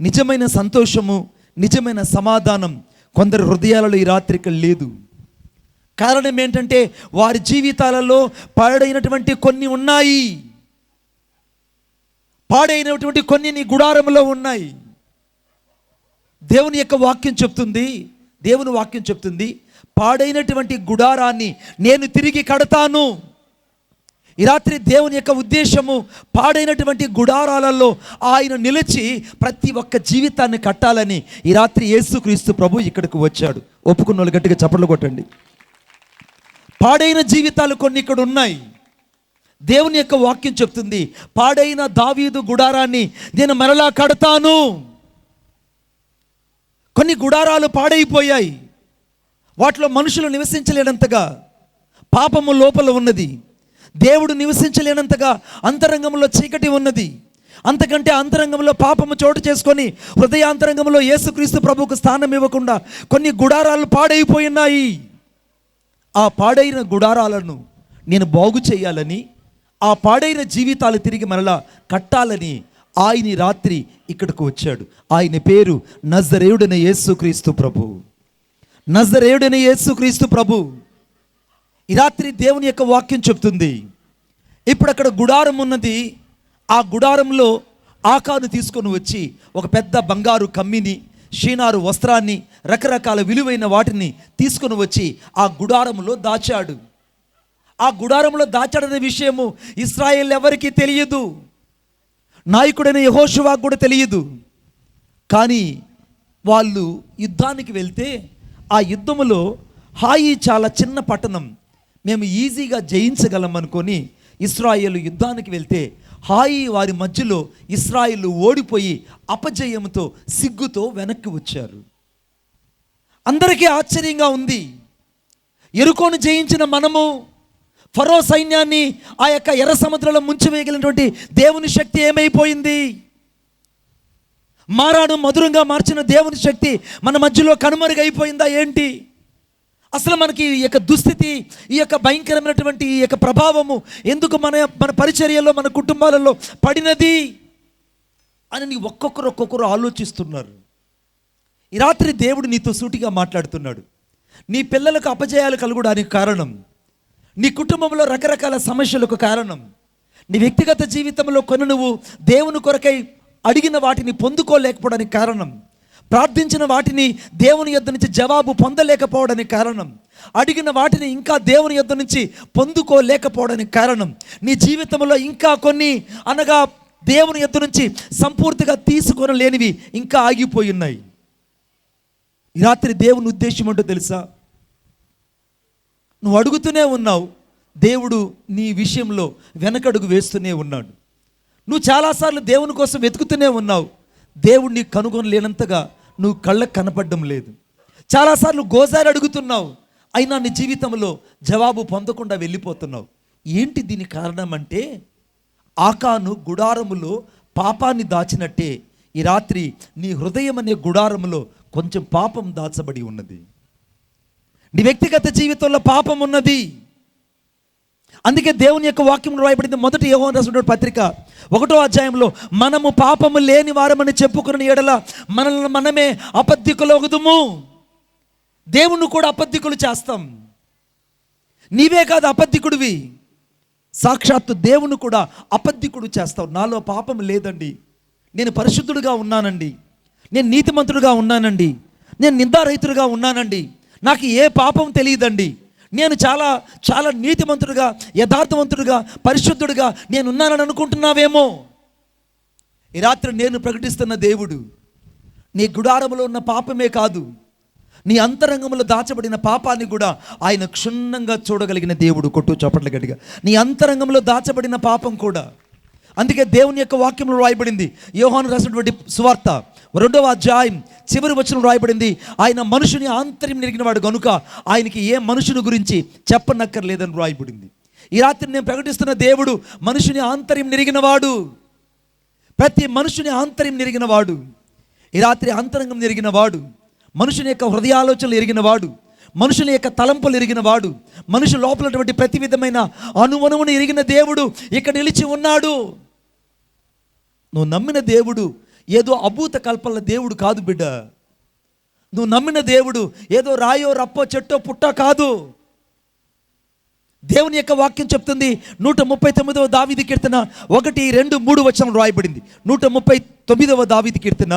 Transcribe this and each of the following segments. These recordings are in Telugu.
నిజమైన సంతోషము, నిజమైన సమాధానం కొందరి హృదయాలలో ఈ రాత్రికి లేదు. కారణం ఏంటంటే వారి జీవితాలలో పాడైనటువంటి కొన్ని ఉన్నాయి, పాడైనటువంటి కొన్ని నీ గుడారంలో ఉన్నాయి. దేవుని యొక్క వాక్యం చెప్తుంది, దేవుని వాక్యం చెప్తుంది, పాడైనటువంటి గుడారాన్ని నేను తిరిగి కడతాను. ఈ రాత్రి దేవుని యొక్క ఉద్దేశము పాడైనటువంటి గుడారాలలో ఆయన నిలిచి ప్రతి ఒక్క జీవితాన్ని కట్టాలని ఈ రాత్రి యేసుక్రీస్తు ప్రభు ఇక్కడికి వచ్చాడు. ఒప్పుకున్న వాళ్ళు గట్టిగా చప్పట్లు కొట్టండి. పాడైన జీవితాలు కొన్ని ఇక్కడ ఉన్నాయి. దేవుని యొక్క వాక్యం చెప్తుంది, పాడైన దావీదు గుడారాన్ని నేను మరలా కడతాను. కొన్ని గుడారాలు పాడైపోయాయి, వాటిలో మనుషులు నివసించలేనంతగా పాపము లోపల ఉన్నది, దేవుడు నివసించలేనంతగా అంతరంగంలో చీకటి ఉన్నది. అంతకంటే అంతరంగంలో పాపము చోటు చేసుకొని హృదయాంతరంగంలో యేసుక్రీస్తు ప్రభువుకు స్థానం ఇవ్వకుండా కొన్ని గుడారాలు పాడైపోయినాయి. ఆ పాడైన గుడారాలను నేను బాగు చేయాలని, ఆ పాడైన జీవితాలు తిరిగి మరలా కట్టాలని ఆయన రాత్రి ఇక్కడికి వచ్చాడు. ఆయన పేరు నజరేయుడైన యేసుక్రీస్తు ప్రభు. నజరేయుడైన యేసుక్రీస్తు ప్రభు. ఈ రాత్రి దేవుని యొక్క వాక్యం చెప్తుంది, ఇప్పుడు అక్కడ గుడారం ఉన్నది. ఆ గుడారంలో ఆకాను తీసుకొని వచ్చి ఒక పెద్ద బంగారు కమ్మిని, షీనారు వస్త్రాన్ని, రకరకాల విలువైన వాటిని తీసుకొని వచ్చి ఆ గుడారంలో దాచాడు. ఆ గుడారంలో దాచాడనే విషయము ఇశ్రాయేల్ ఎవరికీ తెలియదు, నాయకుడైన యెహోషువాకు కూడా తెలియదు. కానీ వాళ్ళు యుద్ధానికి వెళ్తే ఆ యుద్ధములో హాయి చాలా చిన్న పట్టణం, మేము ఈజీగా జయించగలం అనుకొని ఇశ్రాయేలు యుద్ధానికి వెళ్తే హాయి వారి మధ్యలో ఇశ్రాయేలు ఓడిపోయి అపజయంతో సిగ్గుతో వెనక్కి వచ్చారు. అందరికీ ఆశ్చర్యంగా ఉంది. యెరికోను జయించిన మనము ఫరో సైన్యాన్ని ఆ యొక్క ఎర్ర సముద్రంలో ముంచివేయగలిగినటువంటి దేవుని శక్తి ఏమైపోయింది? మారాను మధురంగా మార్చిన దేవుని శక్తి మన మధ్యలో కనుమరుగైపోయిందా ఏంటి? అసలు మనకి ఈ యొక్క దుస్థితి, ఈ యొక్క భయంకరమైనటువంటి ఈ యొక్క ప్రభావము ఎందుకు మన పరిచర్యలో, మన కుటుంబాలలో పడినది అని ఒక్కొక్కరు ఆలోచిస్తున్నారు. ఈ రాత్రి దేవుడు నీతో సూటిగా మాట్లాడుతున్నాడు. నీ పిల్లలకు అపజయాలు కలుగడానికి కారణం, నీ కుటుంబంలో రకరకాల సమస్యలకు కారణం, నీ వ్యక్తిగత జీవితంలో కొన్ని నువ్వు దేవుని కొరకై అడిగిన వాటిని పొందుకోలేకపోవడానికి కారణం, ప్రార్థించిన వాటిని దేవుని యొద్ద నుంచి జవాబు పొందలేకపోవడానికి కారణం, అడిగిన వాటిని ఇంకా దేవుని యొద్ద నుంచి పొందుకోలేకపోవడానికి కారణం, నీ జీవితంలో ఇంకా కొన్ని అనగా దేవుని యొద్ద నుంచి సంపూర్తిగా తీసుకొనలేనివి ఇంకా ఆగిపోయి ఉన్నాయి. ఈ రాత్రి దేవుని ఉద్దేశం ఏంటో తెలుసా? నువ్వు అడుగుతూనే ఉన్నావు, దేవుడు నీ విషయంలో వెనకడుగు వేస్తూనే ఉన్నాడు. నువ్వు చాలాసార్లు దేవుని కోసం వెతుకుతూనే ఉన్నావు, దేవుడిని కనుగొనలేనంతగా నువ్వు కళ్ళకు కనపడడం లేదు. చాలాసార్లు గోజారి అడుగుతున్నావు, అయినా నీ జీవితంలో జవాబు పొందకుండా వెళ్ళిపోతున్నావు. ఏంటి దీని కారణం అంటే, ఆకాను గుడారములో పాపాన్ని దాచినట్టే ఈ రాత్రి నీ హృదయం అనే గుడారములో కొంచెం పాపం దాచబడి ఉన్నది. నీ వ్యక్తిగత జీవితంలో పాపం ఉన్నది. అందుకే దేవుని యొక్క వాక్యంలో రాయబడింది, మొదటి యోహాను రాసిన పత్రిక 1వ అధ్యాయంలో, మనము పాపము లేని వారమని చెప్పుకున్న ఎడల మనల్ని మనమే అబద్ధికులగుదుము. దేవుణ్ణి కూడా అబద్ధికులు చేస్తాం. నీవే కాదు అబద్ధికుడివి, సాక్షాత్తు దేవుని కూడా అబద్ధికుడు చేస్తావు. నాలో పాపం లేదండి, నేను పరిశుద్ధుడిగా ఉన్నానండి, నేను నీతిమంతుడిగా ఉన్నానండి, నేను నిందారహితుడిగా ఉన్నానండి, నాకు ఏ పాపం తెలియదండి, నేను చాలా చాలా నీతిమంతుడిగా, యథార్థవంతుడిగా, పరిశుద్ధుడిగా నేను ఉన్నానని అనుకుంటున్నావేమో. ఈ రాత్రి నేను ప్రకటిస్తున్న దేవుడు నీ గుడారములో ఉన్న పాపమే కాదు, నీ అంతరంగంలో దాచబడిన పాపాన్ని కూడా ఆయన క్షుణ్ణంగా చూడగలిగిన దేవుడు. కొట్టు చప్పట్ల గట్టిగా. నీ అంతరంగంలో దాచబడిన పాపం కూడా. అందుకే దేవుని యొక్క వాక్యంలో రాయబడింది, యోహాను రాసినటువంటి సువార్త 2వ అధ్యాయం చివరి వచనం రాయబడింది, ఆయన మనుషుని ఆంతర్యం ఎరిగినవాడు గనుక ఆయనకి ఏ మనుషుని గురించి చెప్పనక్కర్లేదని రాయబడింది. ఈ రాత్రి నేను ప్రకటిస్తున్న దేవుడు మనుషుని ఆంతర్యం ఎరిగినవాడు, ప్రతి మనుషుని ఆంతర్యం ఎరిగినవాడు. ఈ రాత్రి అంతరంగం ఎరిగినవాడు, మనుషుని యొక్క హృదయాలోచనలు ఎరిగినవాడు, మనుషుల యొక్క తలంపులు ఎరిగినవాడు, మనుషుల లోపలటువంటి ప్రతి విధమైన అణువణువును ఎరిగిన దేవుడు ఇక్కడ నిలిచి ఉన్నాడు. నువ్వు నమ్మిన దేవుడు ఏదో అభూత కల్పనల దేవుడు కాదు బిడ్డ. నువ్వు నమ్మిన దేవుడు ఏదో రాయో రప్పో చెట్టో పుట్టో కాదు. దేవుని యొక్క వాక్యం చెప్తుంది. 139వ దావీదు కీర్తన 1, 2, 3 వచనం రాయబడింది. 139వ దావీదు కీర్తన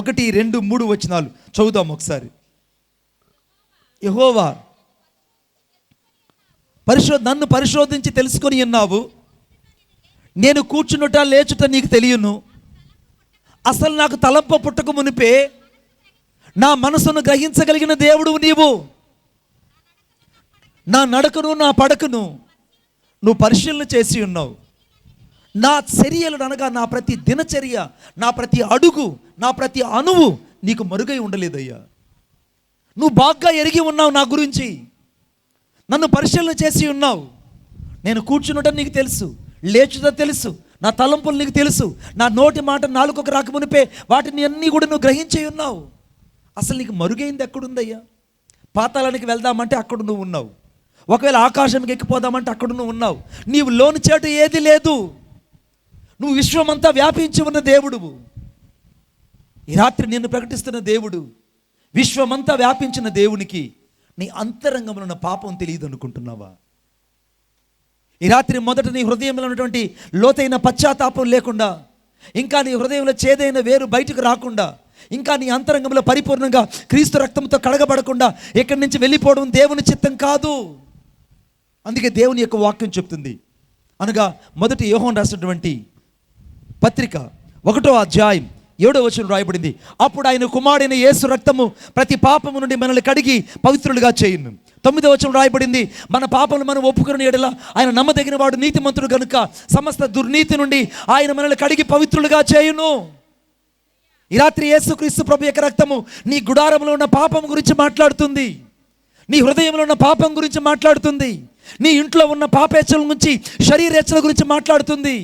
1, 2, 3 వచనాలు చదువుదాం ఒకసారి. యెహోవా నన్ను పరిశోధించి తెలుసుకొని ఉన్నావు. నేను కూర్చునుట లేచుట నీకు తెలియను. అసలు నాకు తలంపు పుట్టక మునిపే నా మనసును గ్రహించగలిగిన దేవుడు నీవు. నా నడకను నా పడకను నువ్వు పరిశీలన చేసి ఉన్నావు. నా చర్యలు అనగా నా ప్రతి దినచర్య, నా ప్రతి అడుగు, నా ప్రతి అణువు నీకు మరుగై ఉండలేదయ్యా. నువ్వు బాగా ఎరిగి ఉన్నావు నా గురించి. నన్ను పరిశీలన చేసి ఉన్నావు. నేను కూర్చున్నట్టు నీకు తెలుసు, లేచుట తెలుసు, నా తలంపులు నీకు తెలుసు, నా నోటి మాట నాలుకకు రాకమునిపే వాటిని అన్నీ కూడా నువ్వు గ్రహించి ఉన్నావు. అసలు నీకు మరుగైంది ఎక్కడుందయ్యా? పాతాళానికి వెళ్దామంటే అక్కడ నువ్వు ఉన్నావు. ఒకవేళ ఆకాశంకి ఎక్కిపోదామంటే అక్కడ నువ్వు ఉన్నావు. నీవు లోని చేటు ఏది లేదు. నువ్వు విశ్వమంతా వ్యాపించి ఉన్న దేవుడువు. ఈ రాత్రి నిన్ను ప్రకటిస్తున్న దేవుడు, విశ్వమంతా వ్యాపించిన దేవునికి నీ అంతరంగంలో ఉన్న పాపం తెలియదు అనుకుంటున్నావా? ఈ రాత్రి మొదట నీ హృదయంలో ఉన్నటువంటి లోతైన పశ్చాత్తాపం లేకుండా, ఇంకా నీ హృదయంలో చేదైన వేరు బయటకు రాకుండా, ఇంకా నీ అంతరంగంలో పరిపూర్ణంగా క్రీస్తు రక్తంతో కడగబడకుండా ఇక్కడి నుంచి వెళ్ళిపోవడం దేవుని చిత్తం కాదు. అందుకే దేవుని యొక్క వాక్యం చెప్తుంది. అనగా మొదటి యోహాను రాసినటువంటి పత్రిక 1వ అధ్యాయం 7వ వచనం రాయబడింది. అప్పుడు ఆయన కుమారుడైన యేసు రక్తము ప్రతి పాపము నుండి మనల్ని కడిగి పవిత్రులుగా చేయును. 9వ వచనం రాయబడింది, మన పాపములు మనం ఒప్పుకున్న యెడల ఆయన నమ్మదగిన వాడు, నీతిమంతుడు గనుక సమస్త దుర్నీతి నుండి ఆయన మనల్ని కడిగి పవిత్రులుగా చేయును. ఈ రాత్రి యేసుక్రీస్తు ప్రభు యొక్క రక్తము నీ గుడారంలో ఉన్న పాపం గురించి మాట్లాడుతుంది. నీ హృదయంలో ఉన్న పాపం గురించి మాట్లాడుతుంది. నీ ఇంట్లో ఉన్న పాపేచ్చల గురించి, శరీరేచ్చల గురించి మాట్లాడుతుంది.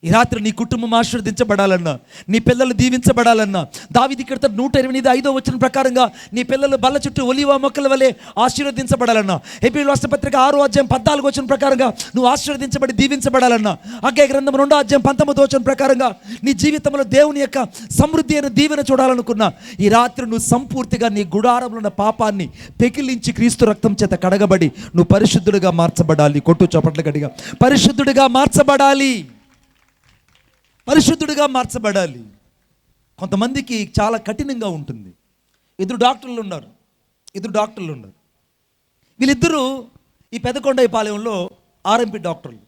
ఈ రాత్రి నీ కుటుంబం ఆశీర్వదించబడాలన్నా, నీ పిల్లలు దీవించబడాలన్నా, దావీదు కీర్తన 185వ వచనం ప్రకారంగా నీ పిల్లలు బల్ల చుట్టూ ఒలీవ మొక్కల వలె ఆశీర్వదించబడాలన్నా, హెబ్రీయుల రాసిన పత్రిక 6వ అధ్యాయం 14వ వచనం ప్రకారంగా నువ్వు ఆశీర్వదించబడి దీవించబడాలన్నా, హగ్గయి గ్రంథం 2వ అధ్యాయం 19వ వచనం ప్రకారంగా నీ జీవితంలో దేవుని యొక్క సమృద్ధి అయిన దీవెన చూడాలనుకున్నా, ఈ రాత్రి నువ్వు సంపూర్తిగా నీ గుడారంలో ఉన్న పాపాన్ని పెకిలించి క్రీస్తు రక్తం చేత కడగబడి నువ్వు పరిశుద్ధుడిగా మార్చబడాలి. కొట్టు చప్పట్లు గట్టిగా, పరిశుద్ధుడిగా మార్చబడాలి. పరిశుద్ధుడిగా మార్చబడాలి. కొంతమందికి చాలా కఠినంగా ఉంటుంది. ఇద్దరు డాక్టర్లు ఉన్నారు. వీళ్ళిద్దరూ ఈ పెదకొండైపాలెంలో ఆర్ఎంపీ డాక్టర్లు.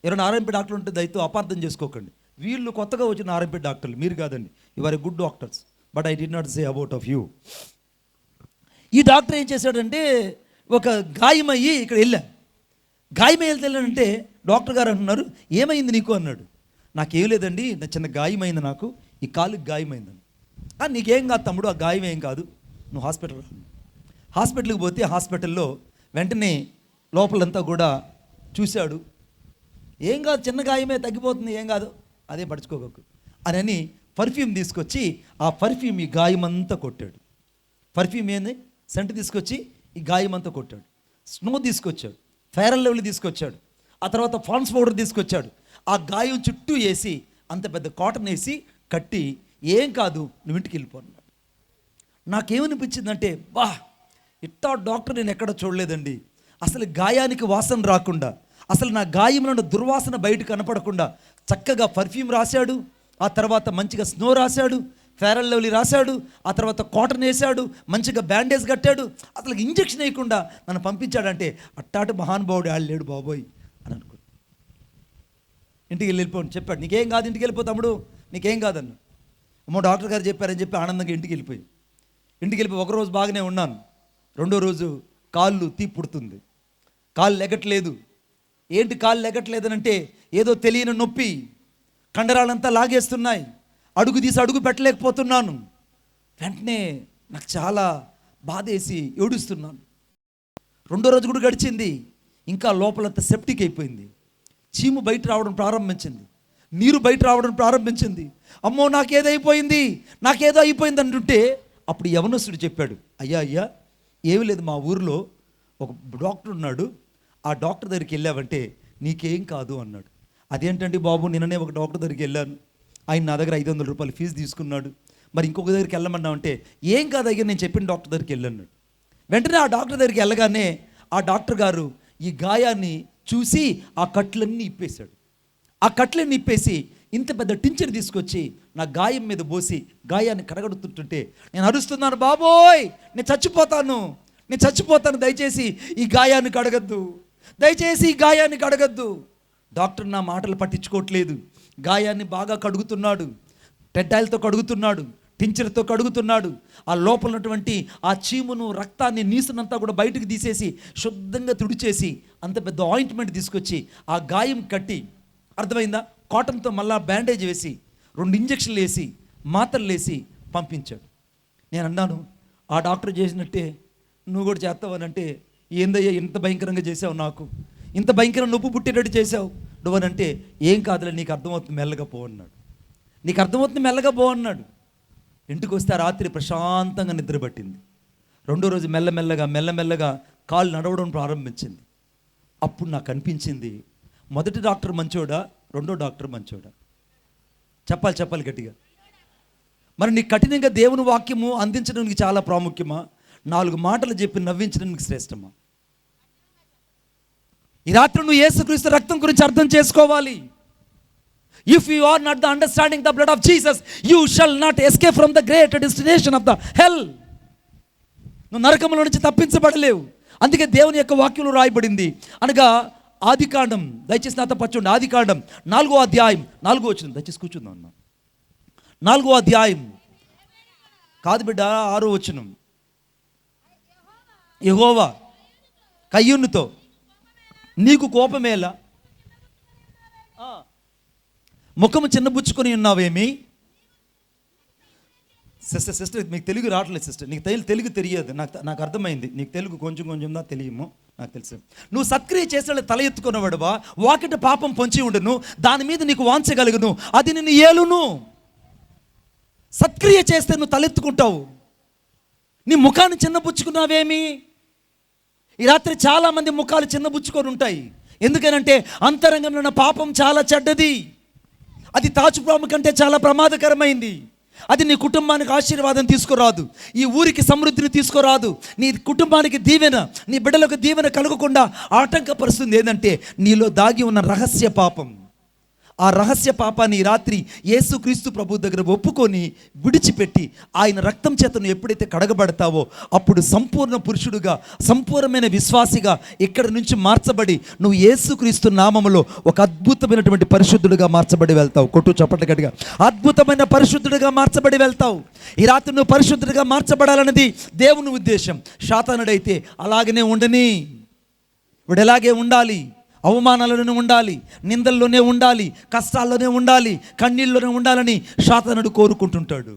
ఎవరైనా ఆర్ఎంపీ డాక్టర్లు ఉంటే దయతో అపార్థం చేసుకోకండి. వీళ్ళు కొత్తగా వచ్చిన ఆర్ఎంపీ డాక్టర్లు, మీరు కాదండి. You are a good doctors, but I did not say about of you. ఈ డాక్టర్ ఏం చేశాడంటే, ఒక గాయమయ్యి ఇక్కడ వెళ్ళానంటే డాక్టర్ గారు అంటున్నారు, ఏమైంది నీకు అన్నాడు. నాకేం లేదండి, నా చిన్న గాయమైంది, నాకు ఈ కాలుకి గాయమైందని. నీకేం కాదు తమ్ముడు, ఆ గాయం ఏం కాదు, నువ్వు హాస్పిటల్కి పోతే హాస్పిటల్లో వెంటనే లోపలంతా కూడా చూశాడు. ఏం కాదు, చిన్న గాయమే, తగ్గిపోతుంది, ఏం కాదు, అదే పడుచుకోకు అని పర్ఫ్యూమ్ తీసుకొచ్చి ఆ పర్ఫ్యూమ్ ఈ గాయమంతా కొట్టాడు. పర్ఫ్యూమ్ ఏంది, సెంట్ తీసుకొచ్చి ఈ గాయమంతా కొట్టాడు. స్నో తీసుకొచ్చాడు, ఫెయిర్ అండ్ లవ్లీ తీసుకొచ్చాడు, ఆ తర్వాత పాండ్స్ పౌడర్ తీసుకొచ్చాడు. ఆ గాయం చుట్టూ వేసి అంత పెద్ద కాటన్ వేసి కట్టి, ఏం కాదు నువ్వు ఇంటికి వెళ్ళిపోన్నాడు. నాకేమనిపించిందంటే, బా ఇట్టా డాక్టర్ నేను ఎక్కడ చూడలేదండి. అసలు గాయానికి వాసన రాకుండా, అసలు నా గాయంలో ఉన్న దుర్వాసన బయట కనపడకుండా చక్కగా పర్ఫ్యూమ్ రాశాడు, ఆ తర్వాత మంచిగా స్నో రాశాడు, ఫెయిర్ అండ్ లవ్లీ రాశాడు, ఆ తర్వాత కాటన్ వేశాడు, మంచిగా బ్యాండేజ్ కట్టాడు, అసలు ఇంజక్షన్ వేయకుండా నన్ను పంపించాడంటే అట్టాటి మహానుభావుడు ఆళ్ళు లేడు బాబోయ్ అని అనుకో. ఇంటికి వెళ్ళిపోండి చెప్పాడు, నీకేం కాదు, ఇంటికి వెళ్ళిపో తమ్ముడు, నీకేం కాదన్న. అమ్మో డాక్టర్ గారు చెప్పారని చెప్పి ఆనందంగా ఇంటికి వెళ్ళిపోయి ఒకరోజు బాగానే ఉన్నాను. 2వ రోజు కాళ్ళు పుడుతుంది, కాళ్ళు లెగట్లేదు. ఏంటి కాళ్ళు లెగట్లేదనంటే, ఏదో తెలియని నొప్పి, కండరాలంతా లాగేస్తున్నాయి, అడుగు తీసి అడుగు పెట్టలేకపోతున్నాను. వెంటనే నాకు చాలా బాధేసి ఏడుస్తున్నాను. 2వ రోజు కూడా గడిచింది, ఇంకా లోపలంతా సెప్టిక్ అయిపోయింది. చీము బయట రావడం ప్రారంభించింది, నీరు బయట రావడం ప్రారంభించింది. అమ్మో నాకేదో అయిపోయింది అంటుంటే, అప్పుడు యవనస్తుడు చెప్పాడు, అయ్యా ఏమి లేదు, మా ఊరిలో ఒక డాక్టర్ ఉన్నాడు, ఆ డాక్టర్ దగ్గరికి వెళ్ళావంటే నీకేం కాదు అన్నాడు. అదేంటండి బాబు, నిన్ననే ఒక డాక్టర్ దగ్గరికి వెళ్ళాను, ఆయన నా దగ్గర 500 రూపాయలు ఫీజు తీసుకున్నాడు. మరి ఇంకొక దగ్గరికి వెళ్ళమన్నా అంటే, ఏం కాదు అయ్యా, నేను చెప్పిన డాక్టర్ దగ్గరికి వెళ్ళన్నాడు. వెంటనే ఆ డాక్టర్ దగ్గరికి వెళ్ళగానే ఆ డాక్టర్ గారు ఈ గాయాన్ని చూసి ఆ కట్లన్నీ ఇప్పేశాడు. ఆ కట్లన్నీ ఇప్పేసి ఇంత పెద్ద టించర్ తీసుకొచ్చి నా గాయం మీద పోసి గాయాన్ని కడగడుతుంటుంటే నేను అరుస్తున్నాను, బాబోయ్ నేను చచ్చిపోతాను, దయచేసి ఈ గాయాన్ని కడగద్దు, దయచేసి ఈ గాయాన్ని కడగద్దు. డాక్టర్ నా మాటలు పట్టించుకోవట్లేదు. గాయాన్ని బాగా కడుగుతున్నాడు, టెడ్డాయిలతో కడుగుతున్నాడు, టించర్తో కడుగుతున్నాడు. ఆ లోపల ఉన్నటువంటి ఆ చీమును, రక్తాన్ని, నీసునంతా కూడా బయటకు తీసేసి శుద్ధంగా తుడిచేసి అంత పెద్ద ఆయింట్మెంట్ తీసుకొచ్చి ఆ గాయం కట్టి, అర్థమైందా, కాటన్తో మళ్ళా బ్యాండేజ్ వేసి 2 ఇంజక్షన్లు వేసి మాత్రలు వేసి పంపించాడు. నేను అన్నాను, ఆ డాక్టర్ చేసినట్టే నువ్వు కూడా చేస్తావనంటే, ఏందయ్యా ఇంత భయంకరంగా చేసావు, నాకు ఇంత భయంకరంగా నొప్పి పుట్టేటట్టు చేసావు నువ్వనంటే, ఏం కాదులే నీకు అర్థమవుతుంది మెల్లగా పో అన్నాడు. నీకు అర్థమవుతుంది మెల్లగా పో అన్నాడు. ఇంటికి వస్తే ఆ రాత్రి ప్రశాంతంగా నిద్ర పట్టింది. 2వ రోజు మెల్లమెల్లగా కాళ్ళు నడవడం ప్రారంభించింది. అప్పుడు నాకు అనిపించింది, మొదటి డాక్టర్ మంచోడా, 2వ డాక్టర్ మంచోడా? చెప్పాలి గట్టిగా. మరి నీకు కఠినంగా దేవుని వాక్యము అందించడానికి చాలా ప్రాముఖ్యమా, 4 మాటలు చెప్పి నవ్వించడానికి శ్రేష్టమా? ఈ రాత్రి నువ్వు యేసుక్రీస్తు రక్తం గురించి అర్థం చేసుకోవాలి. If you are not the understanding the blood of Jesus, you shall not escape from the great destination of the hell. నువ్వు నరకంలో నుంచి తప్పించబడలేవు. అందుకే దేవుని యొక్క వాక్యంలో రాయబడింది. అనగా ఆదికాండం, దయచేసి నాతో పచ్చండి, ఆదికాండం 4వ అధ్యాయం 4వ వచనం, దయచేసి కూర్చుందాం అన్న. 4వ అధ్యాయం కాదు బిడ్డ, 6వ వచనం. యెహోవా కయ్యూనుతో నీకు కోపమేలా, ముఖము చిన్నబుచ్చుకొని ఉన్నావేమి? సిస్టర్ మీకు తెలుగు రావట్లేదు సిస్టర్, నీకు తెలుగు తెలియదు, నాకు అర్థమైంది. నీకు తెలుగు కొంచెం దా తెలియము, నాకు తెలుసు. నువ్వు సత్క్రియ చేసే తల ఎత్తుకున్నవాడువా, వాకిట పాపం పొంచి ఉండును, దాని మీద నీకు వాంచగలుగును, అది నిన్ను ఏలును. సత్క్రియ చేస్తే నువ్వు తలెత్తుకుంటావు. నీ ముఖాన్ని చిన్నబుచ్చుకున్నావేమి? ఈ రాత్రి చాలామంది ముఖాలు చిన్నబుచ్చుకొని ఉంటాయి. ఎందుకనంటే అంతరంగంలో ఉన్న పాపం చాలా చెడ్డది. అది తాచుపాము కంటే చాలా ప్రమాదకరమైంది. అది నీ కుటుంబానికి ఆశీర్వాదం తీసుకురాదు, ఈ ఊరికి సమృద్ధిని తీసుకురాదు, నీ కుటుంబానికి దీవెన, నీ బిడ్డలకు దీవెన కలగకుండా ఆటంకపరుస్తుంది. ఏంటంటే నీలో దాగి ఉన్న రహస్య పాపం. ఆ రహస్య పాపాన్ని ఈ రాత్రి యేసుక్రీస్తు ప్రభు దగ్గర ఒప్పుకొని విడిచిపెట్టి ఆయన రక్తం చేతను ఎప్పుడైతే కడగబడతావో అప్పుడు సంపూర్ణ పురుషుడుగా, సంపూర్ణమైన విశ్వాసిగా ఇక్కడి నుంచి మార్చబడి నువ్వు యేసుక్రీస్తు నామములో ఒక అద్భుతమైనటువంటి పరిశుద్ధుడిగా మార్చబడి వెళ్తావు. కొట్టు చప్పట్లు గట్టిగా, అద్భుతమైన పరిశుద్ధుడిగా మార్చబడి వెళ్తావు. ఈ రాత్రి నువ్వు పరిశుద్ధుడిగా మార్చబడాలన్నది దేవుని ఉద్దేశం. శాతానుడైతే అలాగనే ఉండని, ఇప్పుడు ఎలాగే ఉండాలి, అవమానాలలోనే ఉండాలి, నిందల్లోనే ఉండాలి, కష్టాల్లోనే ఉండాలి, కన్నీళ్ళలోనే ఉండాలని శాతానుడు కోరుకుంటుంటాడు.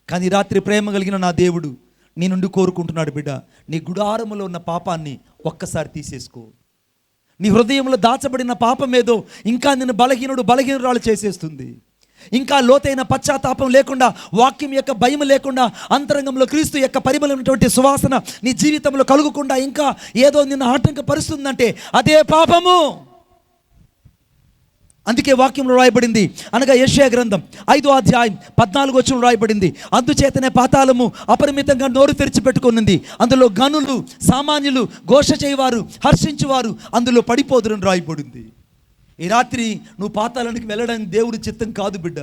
కానీ రాత్రి ప్రేమ కలిగిన నా దేవుడు నీ నుండి కోరుకుంటున్నాడు, బిడ్డ నీ గుడారములో ఉన్న పాపాన్ని ఒక్కసారి తీసేసుకో. నీ హృదయంలో దాచబడిన పాపం ఏదో ఇంకా నిన్ను బలహీనురాలు చేసేస్తుంది. ఇంకా లోతైన పశ్చాత్తాపం లేకుండా, వాక్యం యొక్క భయం లేకుండా, అంతరంగంలో క్రీస్తు యొక్క పరిమళమైనటువంటి సువాసన నీ జీవితంలో కలుగకుండా ఇంకా ఏదో నిన్ను ఆటంకపరుస్తుందంటే అదే పాపము. అందుకే వాక్యంలో రాయబడింది, అనగా యెషయా గ్రంథం 5వ అధ్యాయం 14వ వచనంలో రాయబడింది, అందుచేతనే పాతాళము అపరిమితంగా నోరు తెరిచిపెట్టుకున్నది, అందులో గనులు, సామాన్యులు, ఘోష చేయవారు, హర్షించువారు అందులో పడిపోదురని రాయబడింది. ఈ రాత్రి నువ్వు పాతాళానికి వెళ్ళడానికి దేవుడి చిత్తం కాదు బిడ్డ.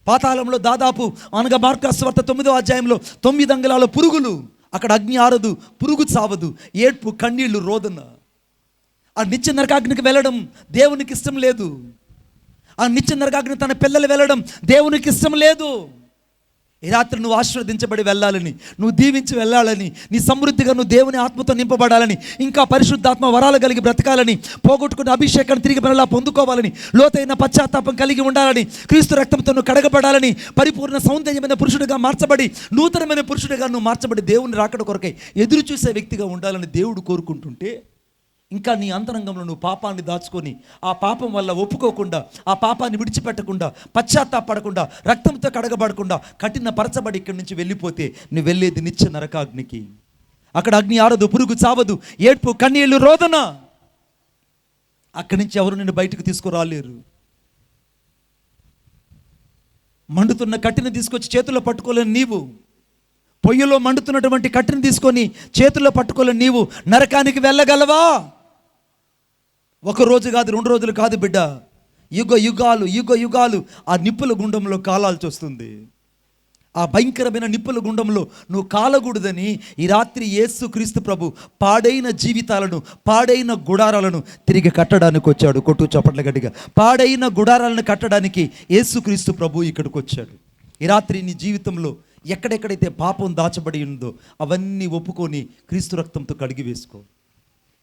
పాతాళంలో దాదాపు, అనగా మార్కు సువార్త 9వ అధ్యాయంలో 9 అంగుళాల పురుగులు, అక్కడ అగ్ని ఆరదు, పురుగు చావదు, ఏడ్పు, కన్నీళ్లు, రోదన. ఆ నిత్య నరకాగ్నికి వెళ్ళడం దేవునికి ఇష్టం లేదు. ఆ నిత్య నరకాగ్ని తన పిల్లలు వెళ్ళడం దేవునికి ఇష్టం లేదు. ఈ రాత్రి నువ్వు ఆశీర్వదించబడి వెళ్ళాలని, నువ్వు దీవించి వెళ్ళాలని, నీ సమృద్ధిగా నువ్వు దేవుని ఆత్మతో నింపబడాలని, ఇంకా పరిశుద్ధాత్మ వరాలు కలిగి బ్రతకాలని, పోగొట్టుకున్న అభిషేకాన్ని తిరిగి మరలా పొందుకోవాలని, లోతైన పశ్చాత్తాపం కలిగి ఉండాలని, క్రీస్తు రక్తంతో నువ్వు కడగబడాలని, పరిపూర్ణ సౌందర్యమైన పురుషుడిగా మార్చబడి, నూతనమైన పురుషుడిగా నువ్వు మార్చబడి దేవుని రాకడ కొరకై ఎదురు చూసే వ్యక్తిగా ఉండాలని దేవుడు కోరుకుంటుంటే, ఇంకా నీ అంతరంగంలో నువ్వు పాపాన్ని దాచుకొని ఆ పాపం వల్ల ఒప్పుకోకుండా, ఆ పాపాన్ని విడిచిపెట్టకుండా, పశ్చాత్తాపడకుండా, రక్తంతో కడగబడకుండా కఠిన పరచబడి ఇక్కడి నుంచి వెళ్ళిపోతే నువ్వు వెళ్ళేది నిత్య నరకాగ్నికి. అక్కడ అగ్ని ఆరదు, పురుగు చావదు, ఏడ్పు, కన్నీళ్లు, రోదన. అక్కడి నుంచి ఎవరు నిన్ను బయటకు తీసుకురాలేరు. మండుతున్న కట్టెని తీసుకొచ్చి చేతుల్లో పట్టుకోలేని నీవు, పొయ్యిలో మండుతున్నటువంటి కట్టెని తీసుకొని చేతుల్లో పట్టుకోలేని నీవు నరకానికి వెళ్ళగలవా? ఒక రోజు కాదు, 2 రోజులు కాదు బిడ్డ, యుగ యుగాలు ఆ నిప్పుల గుండంలో కాలాల్సి వస్తుంది. ఆ భయంకరమైన నిప్పుల గుండంలో నువ్వు కాలకూడదని ఈ రాత్రి యేసుక్రీస్తు ప్రభు పాడైన జీవితాలను, పాడైన గుడారాలను తిరిగి కట్టడానికి వచ్చాడు. కొట్టు చప్పట్ల గట్టిగా. పాడైన గుడారాలను కట్టడానికి యేసుక్రీస్తు ప్రభు ఇక్కడికి వచ్చాడు. ఈ రాత్రి నీ జీవితంలో ఎక్కడెక్కడైతే పాపం దాచబడి ఉందో అవన్నీ ఒప్పుకొని క్రీస్తు రక్తంతో కడిగి వేసుకో.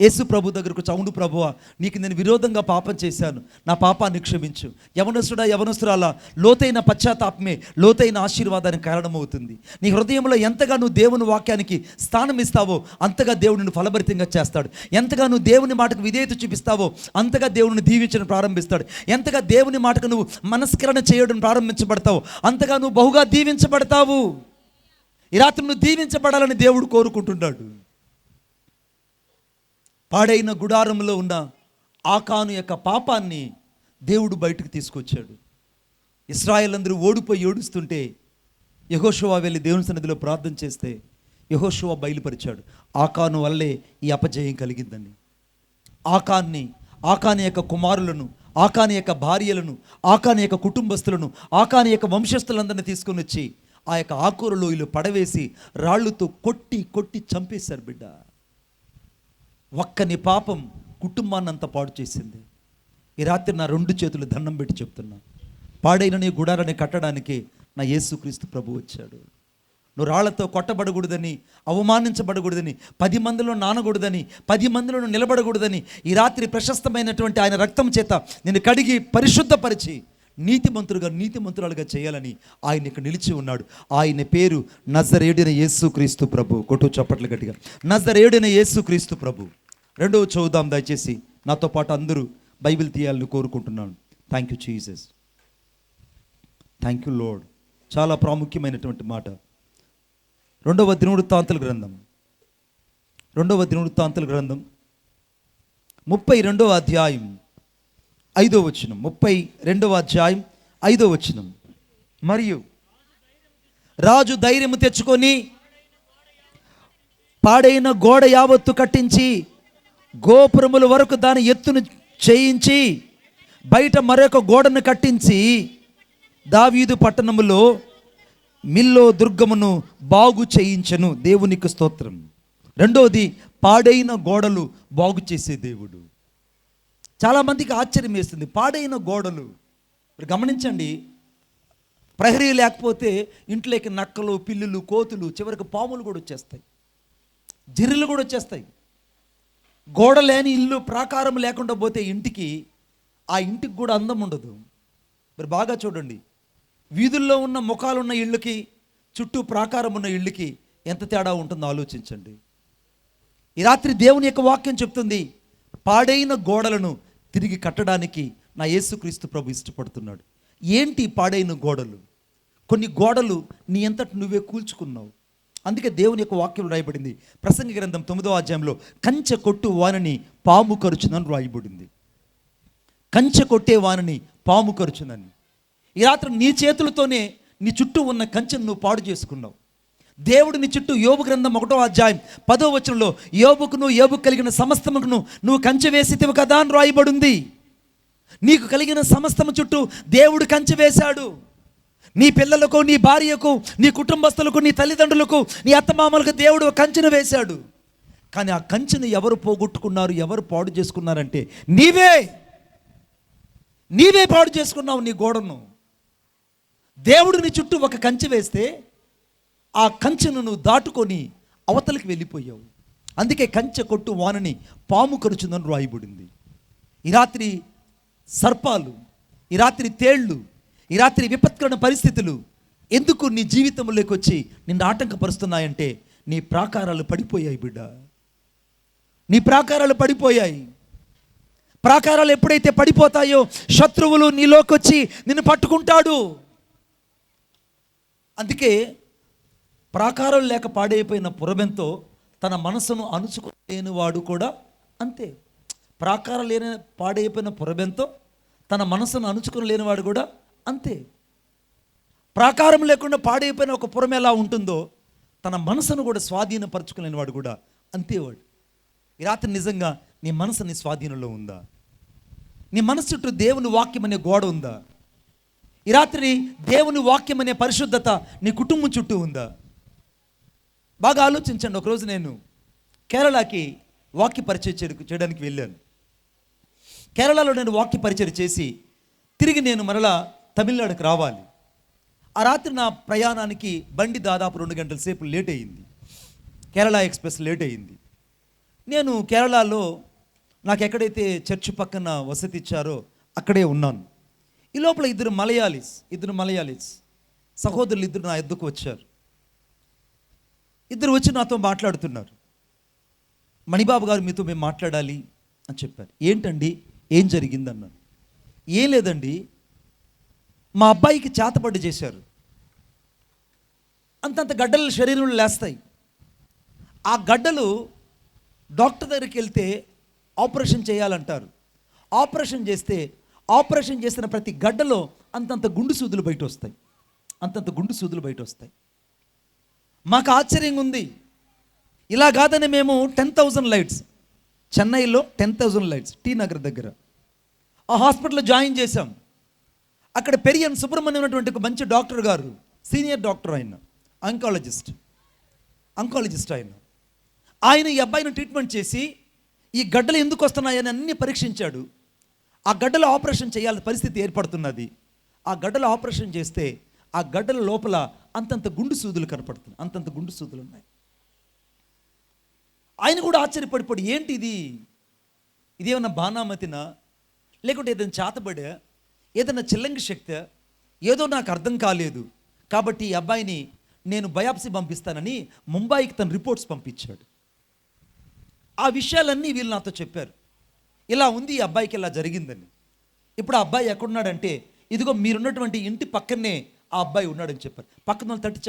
యేసు ప్రభు దగ్గరకు వచ్చి, అవును ప్రభువా, నీకు నేను విరోధంగా పాపం చేశాను, నా పాపాన్ని క్షమించు. యవనస్తురాలా, లోతైన పశ్చాత్తాపమే లోతైన ఆశీర్వాదానికి కారణమవుతుంది. నీ హృదయంలో ఎంతగా నువ్వు దేవుని వాక్యానికి స్థానం ఇస్తావో అంతగా దేవుడిని ఫలభరితంగా చేస్తాడు. ఎంతగా నువ్వు దేవుని మాటకు విధేయత చూపిస్తావో అంతగా దేవుడిని దీవించడం ప్రారంభిస్తాడు. ఎంతగా దేవుని మాటకు నువ్వు మనస్కరణ చేయడం ప్రారంభించబడతావు అంతగా నువ్వు బహుగా దీవించబడతావు. ఈ రాత్రి నువ్వు దీవించబడాలని దేవుడు కోరుకుంటున్నాడు. పాడైన గుడారంలో ఉన్న ఆకాను యొక్క పాపాన్ని దేవుడు బయటకు తీసుకొచ్చాడు. ఇశ్రాయేలందరూ ఓడిపోయి ఏడుస్తుంటే యెహోషువ వెళ్ళి దేవుని సన్నిధిలో ప్రార్థన చేస్తే యెహోషువ బయలుపరిచాడు, ఆకాను వల్లే ఈ అపజయం కలిగిందని. ఆకాని యొక్క కుమారులను, ఆకాని యొక్క భార్యలను, ఆకాని యొక్క కుటుంబస్తులను, ఆకాని యొక్క వంశస్థులందరినీ తీసుకొని వచ్చి ఆ యొక్క ఆకూర లోయలో పడవేసి రాళ్లతో కొట్టి కొట్టి చంపేశారు బిడ్డ. ఒక్కని పాపం కుటుంబాన్ని అంతా పాడు చేసింది. ఈ రాత్రి నా 2 చేతులు దండం పెట్టి చెప్తున్నా, పాడైన నీ గుడారాన్ని కట్టడానికి నా యేసుక్రీస్తు ప్రభు వచ్చాడు. నువ్వు రాళ్లతో కొట్టబడకూడదని, అవమానించబడకూడదని, 10 మందిలో నానకూడదని, 10 మందిలో నిలబడకూడదని ఈ రాత్రి ప్రశస్తమైనటువంటి ఆయన రక్తం చేత నేను కడిగి పరిశుద్ధపరిచి నీతిమంతురాలుగా చేయాలని ఆయన ఇక్కడ నిలిచి ఉన్నాడు. ఆయన పేరు నజరేయుడైన యేసుక్రీస్తు ప్రభు. కొట్టు చప్పట్లు గట్టిగా. నజరేయుడైన యేసుక్రీస్తు ప్రభు. 2వ చదువుదాం దయచేసి, నాతో పాటు అందరూ బైబిల్ తీయాలని కోరుకుంటున్నాను. Thank you Jesus, thank you lord. చాలా ప్రాముఖ్యమైనటువంటి మాట. 2వ దినవృత్తాంతాల గ్రంథం 32వ అధ్యాయం 5వ వచనం. 32వ అధ్యాయం 5వ వచనం. మరియు రాజు ధైర్యము తెచ్చుకొని పాడైన గోడ యావత్తు కట్టించి గోపురముల వరకు దాని ఎత్తును చేయించి బయట మరొక గోడను కట్టించి దావీదు పట్టణములో మిల్లో దుర్గమును బాగు చేయించెను. దేవునికి స్తోత్రం. రెండోది, పాడైన గోడలు బాగు చేసే దేవుడు. చాలామందికి ఆశ్చర్యం వేస్తుంది, పాడైన గోడలు. ఇప్పుడు గమనించండి, ప్రహరీ లేకపోతే ఇంట్లోకి నక్కలు, పిల్లులు, కోతులు, చివరికి పాములు కూడా వచ్చేస్తాయి, జిర్రెలు కూడా వచ్చేస్తాయి. గోడ లేని ఇల్లు, ప్రాకారం లేకుండా పోతే ఇంటికి, ఆ ఇంటికి కూడా అందం ఉండదు. మరి బాగా చూడండి, వీధుల్లో ఉన్న ముఖాలున్న ఇళ్ళకి, చుట్టూ ప్రాకారం ఉన్న ఇళ్ళకి ఎంత తేడా ఉంటుందో ఆలోచించండి. ఈ రాత్రి దేవుని యొక్క వాక్యం చెప్తుంది, పాడైన గోడలను తిరిగి కట్టడానికి నా యేసుక్రీస్తు ప్రభు ఇష్టపడుతున్నాడు. ఏంటి పాడైన గోడలు? కొన్ని గోడలు నీ అంతట నువ్వే కూల్చుకున్నావు. అందుకే దేవుని యొక్క వాక్యం రాయబడింది. ప్రసంగి గ్రంథం 9వ అధ్యాయంలో కంచె కొట్టు వానని పాము కరుచునని రాయబడింది. కంచె కొట్టే వానని పాము కరుచునని. ఈ రాత్రి నీ చేతులతోనే నీ చుట్టూ ఉన్న కంచెను నువ్వు పాడు చేసుకున్నావు. దేవుడు నీ చుట్టూ, యోబు గ్రంథం 1వ అధ్యాయం 10వ వచనంలో, యోబుకు కలిగిన సమస్తమును నువ్వు కంచె వేసితివి కదా అని రాయబడింది. నీకు కలిగిన సమస్తము చుట్టూ దేవుడు కంచె వేశాడు. నీ పిల్లలకు, నీ భార్యకు, నీ కుటుంబస్తులకు, నీ తల్లిదండ్రులకు, నీ అత్తమామలకు దేవుడు కంచెను వేశాడు. కానీ ఆ కంచెను ఎవరు పోగొట్టుకున్నారు, ఎవరు పాడు చేసుకున్నారంటే నీవే పాడు చేసుకున్నావు నీ గోడను. దేవుడు నీ చుట్టూ ఒక కంచె వేస్తే ఆ కంచెను నువ్వు దాటుకొని అవతలికి వెళ్ళిపోయావు. అందుకే కంచె కొట్టు వానని పాము కరుచుందని రాయబడింది. ఈ రాత్రి సర్పాలు, ఈ రాత్రి తేళ్లు, ఈ రాత్రి విపత్కరణ పరిస్థితులు ఎందుకు నీ జీవితంలోకి వచ్చి నిన్ను ఆటంకపరుస్తున్నాయంటే నీ ప్రాకారాలు పడిపోయాయి బిడ్డ. నీ ప్రాకారాలు పడిపోయాయి. ప్రాకారాలు ఎప్పుడైతే పడిపోతాయో శత్రువులు నీలోకి వచ్చి నిన్ను పట్టుకుంటాడు. అందుకే ప్రాకారాలు లేక పాడైపోయిన పురబెంతో తన మనసును అణుచుకోలేని వాడు కూడా అంతే. ప్రాకారం లేని పాడైపోయిన పురబెంతో తన మనసును అణుచుకుని లేనివాడు కూడా అంతే. ప్రాకారం లేకుండా పాడైపోయిన ఒక పురం ఎలా ఉంటుందో తన మనసును కూడా స్వాధీనపరచుకోలేని వాడు కూడా అంతేవాడు. ఈ రాత్రి నిజంగా నీ మనసు నీ స్వాధీనంలో ఉందా? నీ మనసు చుట్టూ దేవుని వాక్యం అనే గోడ ఉందా? ఈ రాత్రి దేవుని వాక్యం అనే పరిశుద్ధత నీ కుటుంబం చుట్టూ ఉందా? బాగా ఆలోచించండి. ఒకరోజు నేను కేరళకి వాక్య పరిచయం చేయడానికి వెళ్ళాను. కేరళలో నేను వాక్య పరిచయం చేసి తిరిగి నేను మరలా తమిళనాడుకి రావాలి. ఆ రాత్రి నా ప్రయాణానికి బండి దాదాపు 2 గంటల సేపు లేట్ అయ్యింది. కేరళ ఎక్స్ప్రెస్ లేట్ అయ్యింది. నేను కేరళలో నాకు ఎక్కడైతే చర్చి పక్కన వసతి ఇచ్చారో అక్కడే ఉన్నాను. ఈ లోపల ఇద్దరు మలయాళీస్ సహోదరులు ఇద్దరు నా ఎద్దుకు వచ్చారు. ఇద్దరు వచ్చి నాతో మాట్లాడుతున్నారు. మణిబాబు గారు మీతో మేము మాట్లాడాలి అని చెప్పారు. ఏంటండి, ఏం జరిగిందన్నాను. ఏం లేదండి, మా అబ్బాయికి చేతబడి చేశారు. అంతంత గడ్డలు శరీరంలో లేస్తాయి. ఆ గడ్డలు డాక్టర్ దగ్గరికి వెళ్తే ఆపరేషన్ చేయాలంటారు. ఆపరేషన్ చేసిన ప్రతి గడ్డలో అంతంత గుండు సూదులు బయట వస్తాయి. మాకు ఆశ్చర్యంగా ఉంది. ఇలా కాదని మేము 10,000 లైట్స్, చెన్నైలో 10,000 లైట్స్ టీ నగర్ దగ్గర ఆ హాస్పిటల్లో జాయిన్ చేశాం. అక్కడ పెరియన్ సుబ్రహ్మణ్యం ఉన్నటువంటి ఒక మంచి డాక్టర్ గారు, సీనియర్ డాక్టర్, ఆయన అంకాలజిస్ట్ ఆయన ఈ అబ్బాయిని ట్రీట్మెంట్ చేసి ఈ గడ్డలు ఎందుకు వస్తున్నాయని అన్ని పరీక్షించాడు. ఆ గడ్డలు ఆపరేషన్ చేయాల్సిన పరిస్థితి ఏర్పడుతున్నది. ఆ గడ్డలు ఆపరేషన్ చేస్తే ఆ గడ్డల లోపల అంతంత గుండు సూదులు కనపడుతున్నాయి. అంతంత గుండు సూదులు ఉన్నాయి. ఆయన కూడా ఆశ్చర్యపడిపోయి, ఏంటి ఇదేమన్నా బాణామతినా, లేకుంటే ఏదైనా చేతబడే, ఏదైనా చిల్లంగి శక్తి, ఏదో నాకు అర్థం కాలేదు. కాబట్టి ఈ అబ్బాయిని నేను బయాప్సీ పంపిస్తానని ముంబైకి తన రిపోర్ట్స్ పంపించాడు. ఆ విషయాలన్నీ వీళ్ళు నాతో చెప్పారు. ఇలా ఉంది, ఈ అబ్బాయికి ఇలా జరిగిందని. ఇప్పుడు ఆ అబ్బాయి ఎక్కడున్నాడంటే, ఇదిగో మీరున్నటువంటి ఇంటి పక్కనే ఆ అబ్బాయి ఉన్నాడని చెప్పారు. పక్కన వాళ్ళు తట్టి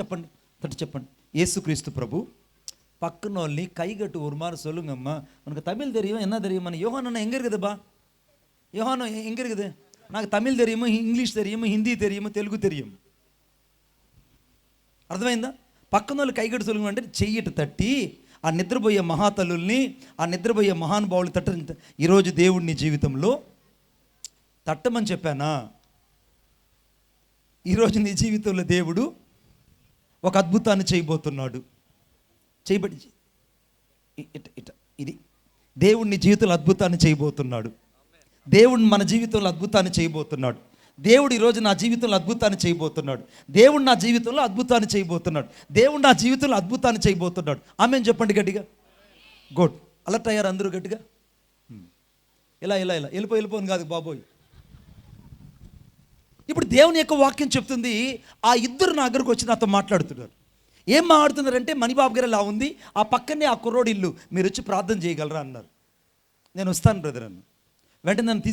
చెప్పండి. యేసుక్రీస్తు ప్రభు பக்கன వాళ్ళని கைகட்டு ஒரு மாதிரி சொல்லுங்கம்மா. உனக்கு தமிழ் தெரியும், என்ன தெரியுமா? யோகான் எங்கே இருக்குதுப்பா? யோகான் எங்கே இருக்குது? నాకు తమిళ్ தெரியுமோ, ఇంగ్లీష్ தெரியுமோ, హిందీ தெரியுமோ, తెలుగు தெரியும். అర్థమైందా? పక్కన వాళ్ళు కైగట్టు సొలుగు అంటే చెయ్యిట తట్టి ఆ నిద్రపోయే మహాతల్లుల్ని, ఆ నిద్రపోయే మహానుభావులు తట్ట. ఈరోజు దేవుడిని జీవితంలో తట్టమని చెప్పానా? ఈరోజు నీ జీవితంలో దేవుడు ఒక అద్భుతాన్ని చేయబోతున్నాడు. చేయబడి ఇది దేవుడిని జీవితంలో అద్భుతాన్ని చేయబోతున్నాడు. దేవుడు మన జీవితంలో అద్భుతాన్ని చేయబోతున్నాడు. దేవుడు ఈరోజు నా జీవితంలో అద్భుతాన్ని చేయబోతున్నాడు. దేవుడు నా జీవితంలో అద్భుతాన్ని చేయబోతున్నాడు. దేవుడు నా జీవితంలో అద్భుతాన్ని చేయబోతున్నాడు. ఆమెను చెప్పండి గట్టిగా. గుడ్. అలర్ట్ అయ్యారు అందరూ గట్టిగా? ఇలా వెళ్ళిపోను కాదు బాబోయ్. ఇప్పుడు దేవుని యొక్క వాక్యం చెప్తుంది, ఆ ఇద్దరు నా దగ్గరకు వచ్చి నాతో మాట్లాడుతున్నారు. ఏం మాట్లాడుతున్నారంటే, మణిబాబు గారు ఇలా ఉంది, ఆ పక్కనే ఆ కుర్రోడి ఇల్లు, మీరు వచ్చి ప్రార్థన చేయగలరా అన్నారు. నేను వస్తాను బ్రదర్ అన్న. వెంటనే నన్ను